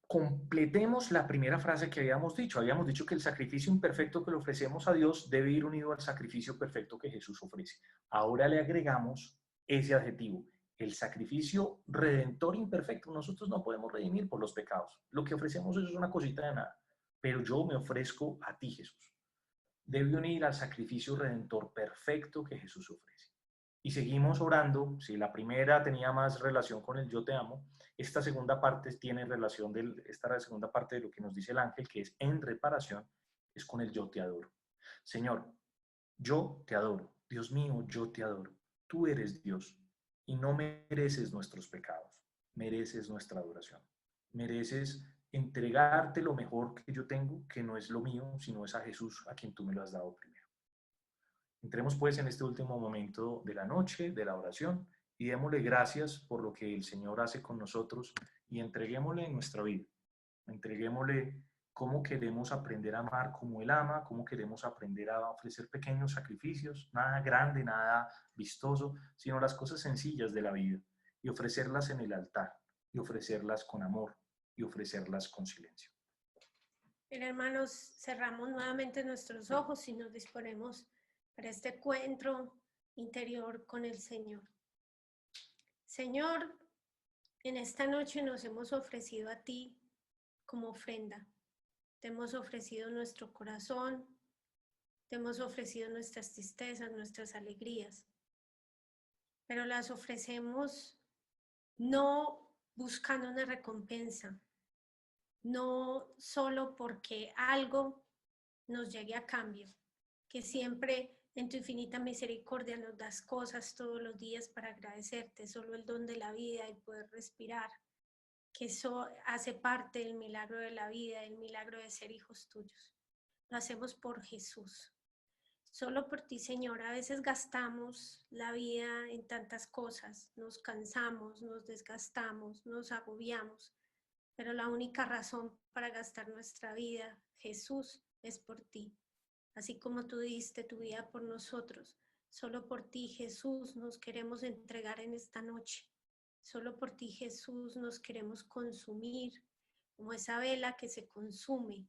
[SPEAKER 2] completemos la primera frase que habíamos dicho. Habíamos dicho que el sacrificio imperfecto que le ofrecemos a Dios debe ir unido al sacrificio perfecto que Jesús ofrece. Ahora le agregamos ese adjetivo, el sacrificio redentor imperfecto. Nosotros no podemos redimir por los pecados. Lo que ofrecemos es una cosita de nada. Pero yo me ofrezco a ti, Jesús. Debe unir al sacrificio redentor perfecto que Jesús ofrece. Y seguimos orando. Si la primera tenía más relación con el yo te amo, esta segunda parte tiene relación esta segunda parte de lo que nos dice el ángel, que es en reparación, es con el yo te adoro. Señor, yo te adoro. Dios mío, yo te adoro. Tú eres Dios y no mereces nuestros pecados. Mereces nuestra adoración. Mereces entregarte lo mejor que yo tengo, que no es lo mío, sino es a Jesús, a quien tú me lo has dado primero. Entremos pues en este último momento de la noche, de la oración, y démosle gracias por lo que el Señor hace con nosotros y entreguémosle nuestra vida. Entreguémosle cómo queremos aprender a amar como Él ama, cómo queremos aprender a ofrecer pequeños sacrificios, nada grande, nada vistoso, sino las cosas sencillas de la vida, y ofrecerlas en el altar, y ofrecerlas con amor, y ofrecerlas con silencio.
[SPEAKER 1] Bien, hermanos, cerramos nuevamente nuestros ojos y nos disponemos para este encuentro interior con el Señor. Señor, en esta noche nos hemos ofrecido a ti como ofrenda. Te hemos ofrecido nuestro corazón, te hemos ofrecido nuestras tristezas, nuestras alegrías, pero las ofrecemos no buscando una recompensa, no solo porque algo nos llegue a cambio, que siempre en tu infinita misericordia nos das cosas todos los días para agradecerte, solo el don de la vida y poder respirar, que eso hace parte del milagro de la vida, el milagro de ser hijos tuyos. Lo hacemos por Jesús. Solo por ti, Señor. A veces gastamos la vida en tantas cosas, nos cansamos, nos desgastamos, nos agobiamos, pero la única razón para gastar nuestra vida, Jesús, es por ti. Así como tú diste tu vida por nosotros, solo por ti, Jesús, nos queremos entregar en esta noche. Solo por ti, Jesús, nos queremos consumir, como esa vela que se consume.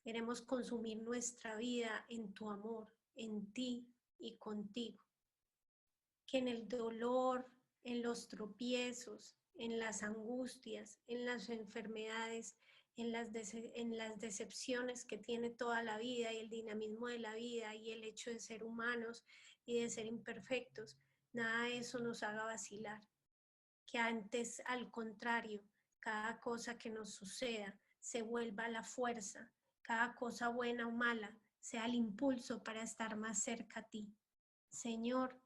[SPEAKER 1] Queremos consumir nuestra vida en tu amor, en ti y contigo. Que en el dolor, en los tropiezos, en las angustias, en las enfermedades, en las decepciones que tiene toda la vida y el dinamismo de la vida y el hecho de ser humanos y de ser imperfectos, nada de eso nos haga vacilar. Que antes, al contrario, cada cosa que nos suceda se vuelva la fuerza, cada cosa buena o mala sea el impulso para estar más cerca a ti. Señor,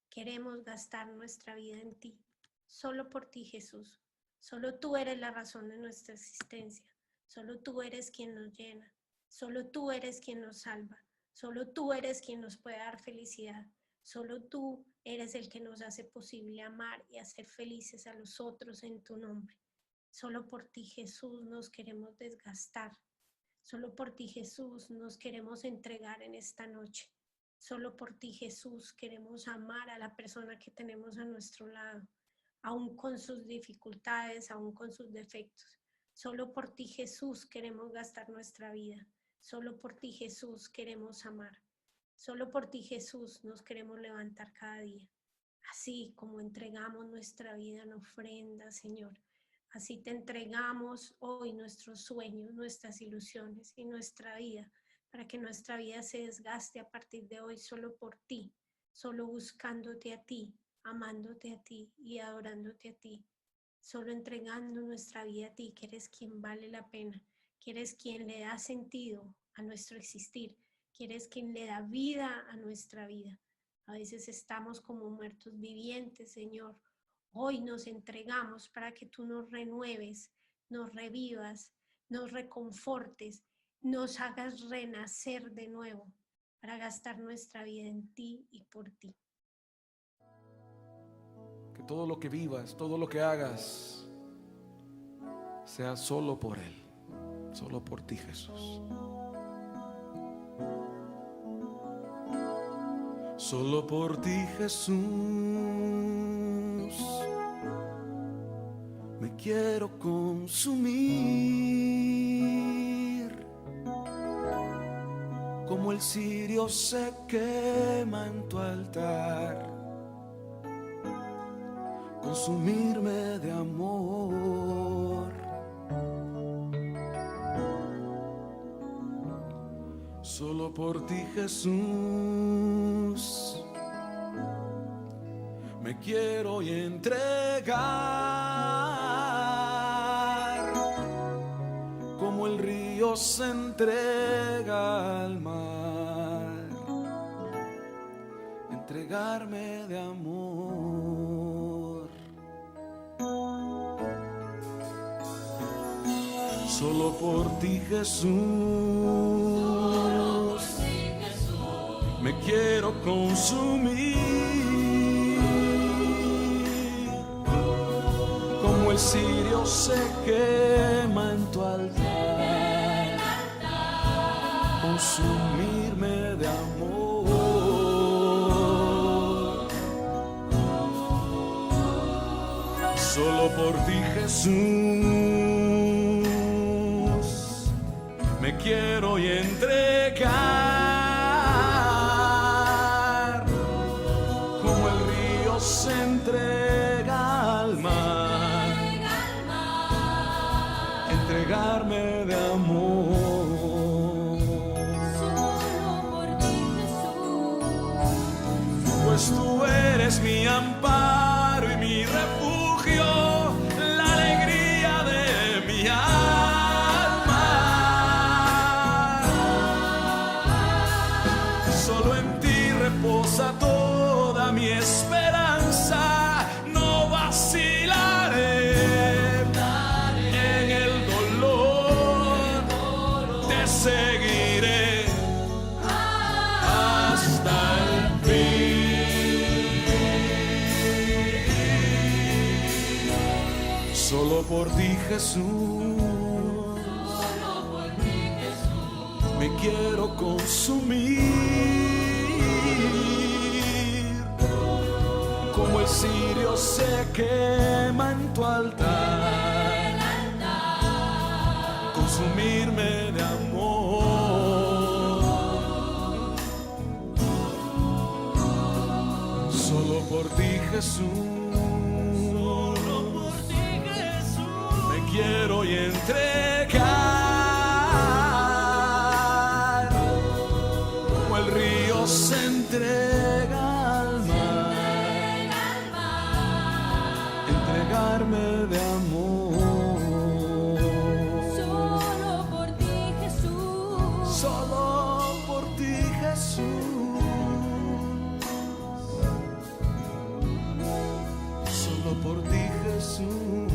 [SPEAKER 1] queremos gastar nuestra vida en ti, solo por ti, Jesús. Solo tú eres la razón de nuestra existencia, solo tú eres quien nos llena, solo tú eres quien nos salva, solo tú eres quien nos puede dar felicidad, solo tú eres el que nos hace posible amar y hacer felices a los otros en tu nombre. Solo por ti, Jesús, nos queremos desgastar. Solo por ti, Jesús, nos queremos entregar en esta noche. Solo por ti, Jesús, queremos amar a la persona que tenemos a nuestro lado, aún con sus dificultades, aún con sus defectos. Solo por ti, Jesús, queremos gastar nuestra vida. Solo por ti, Jesús, queremos amar. Solo por ti, Jesús, nos queremos levantar cada día. Así como entregamos nuestra vida en ofrenda, Señor. Así te entregamos hoy nuestros sueños, nuestras ilusiones y nuestra vida, para que nuestra vida se desgaste a partir de hoy solo por ti, solo buscándote a ti, amándote a ti y adorándote a ti, solo entregando nuestra vida a ti, que eres quien vale la pena, que eres quien le da sentido a nuestro existir, que eres quien le da vida a nuestra vida. A veces estamos como muertos vivientes, Señor. Hoy nos entregamos para que tú nos renueves, nos revivas, nos reconfortes, nos hagas renacer de nuevo para gastar nuestra vida en ti y por ti.
[SPEAKER 3] Que todo lo que vivas, todo lo que hagas, sea solo por Él, solo por ti, Jesús. Solo por ti, Jesús, me quiero consumir, como el cirio se quema en tu altar, consumirme de amor. Solo por ti, Jesús, me quiero entregar, como el río se entrega al mar, entregarme de amor. Solo por ti, Jesús, me quiero consumir, como el cirio se quema en tu altar, consumirme de amor. Solo por ti, Jesús, me quiero entregar, como el río se entrega al mar, entregarme de amor.
[SPEAKER 4] Solo por ti, Jesús,
[SPEAKER 3] Pues tú eres mi amparo y mi refugio, la alegría de mi alma. Solo en ti reposa toda mi esperanza, no vacilaré en el dolor, te seguiré hasta el fin. Solo por ti, Jesús, me quiero consumir, como el cirio se quema en tu altar, consumirme de amor. Solo por ti, Jesús, me quiero y entregar, como el río se entrega al mar, entregarme de amor.
[SPEAKER 4] solo por ti, Jesús,
[SPEAKER 3] Solo por ti, Jesús, solo por ti, Jesús,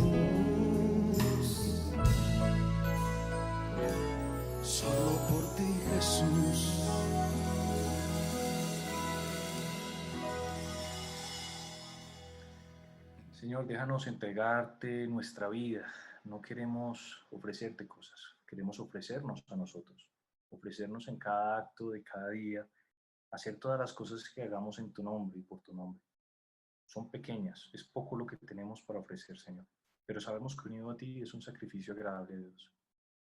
[SPEAKER 3] solo por ti, Jesús.
[SPEAKER 2] Señor, déjanos entregarte nuestra vida, no queremos ofrecerte cosas, queremos ofrecernos a nosotros, ofrecernos en cada acto de cada día, hacer todas las cosas que hagamos en tu nombre y por tu nombre. Son pequeñas, es poco lo que tenemos para ofrecer, Señor, pero sabemos que unido a ti es un sacrificio agradable a Dios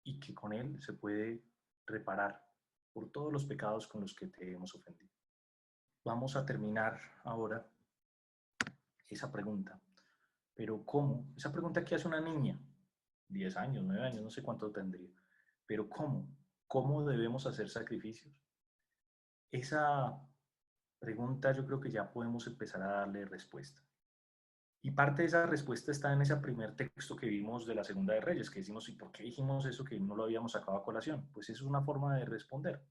[SPEAKER 2] y que con él se puede reparar por todos los pecados con los que te hemos ofendido. Vamos a terminar ahora esa pregunta. Pero ¿cómo? Esa pregunta que hace una niña, 10 años, 9 años, no sé cuánto tendría. Pero ¿cómo? ¿Cómo debemos hacer sacrificios? Esa pregunta yo creo que ya podemos empezar a darle respuesta. Y parte de esa respuesta está en ese primer texto que vimos de la Segunda de Reyes, que decimos, ¿y por qué dijimos eso que no lo habíamos sacado a colación? Pues eso es una forma de responder.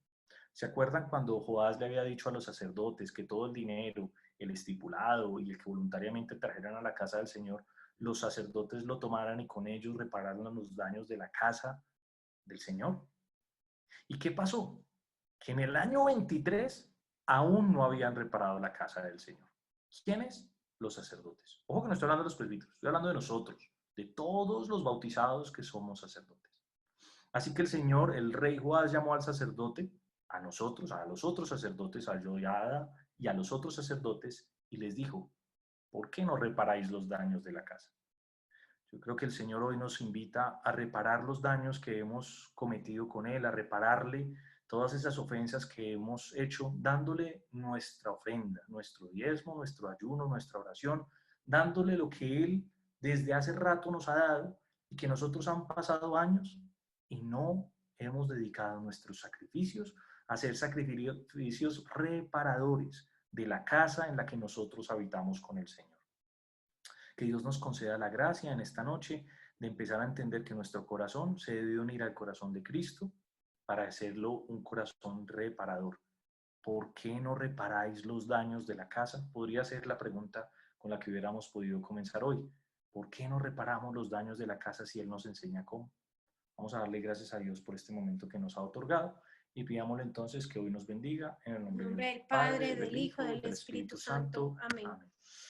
[SPEAKER 2] ¿Se acuerdan cuando Joás le había dicho a los sacerdotes que todo el dinero, el estipulado y el que voluntariamente trajeran a la casa del Señor, los sacerdotes lo tomaran y con ellos repararan los daños de la casa del Señor? ¿Y qué pasó? Que en el año 23 aún no habían reparado la casa del Señor. ¿Quiénes? Los sacerdotes. Ojo que no estoy hablando de los presbíteros, estoy hablando de nosotros, de todos los bautizados que somos sacerdotes. Así que el Señor, el rey Joás, llamó al sacerdote, a nosotros, a los otros sacerdotes, a Joiada y a los otros sacerdotes, y les dijo, ¿por qué no reparáis los daños de la casa? Yo creo que el Señor hoy nos invita a reparar los daños que hemos cometido con Él, a repararle todas esas ofensas que hemos hecho, dándole nuestra ofrenda, nuestro diezmo, nuestro ayuno, nuestra oración, dándole lo que Él desde hace rato nos ha dado y que nosotros han pasado años y no hemos dedicado nuestros sacrificios a hacer sacrificios reparadores de la casa en la que nosotros habitamos con el Señor. Que Dios nos conceda la gracia en esta noche de empezar a entender que nuestro corazón se debe unir al corazón de Cristo para hacerlo un corazón reparador. ¿Por qué no reparáis los daños de la casa? Podría ser la pregunta con la que hubiéramos podido comenzar hoy. ¿Por qué no reparamos los daños de la casa si Él nos enseña cómo? Vamos a darle gracias a Dios por este momento que nos ha otorgado y pidámosle entonces que hoy nos bendiga en el nombre del
[SPEAKER 1] Padre, del Hijo, del Espíritu Santo. Amén.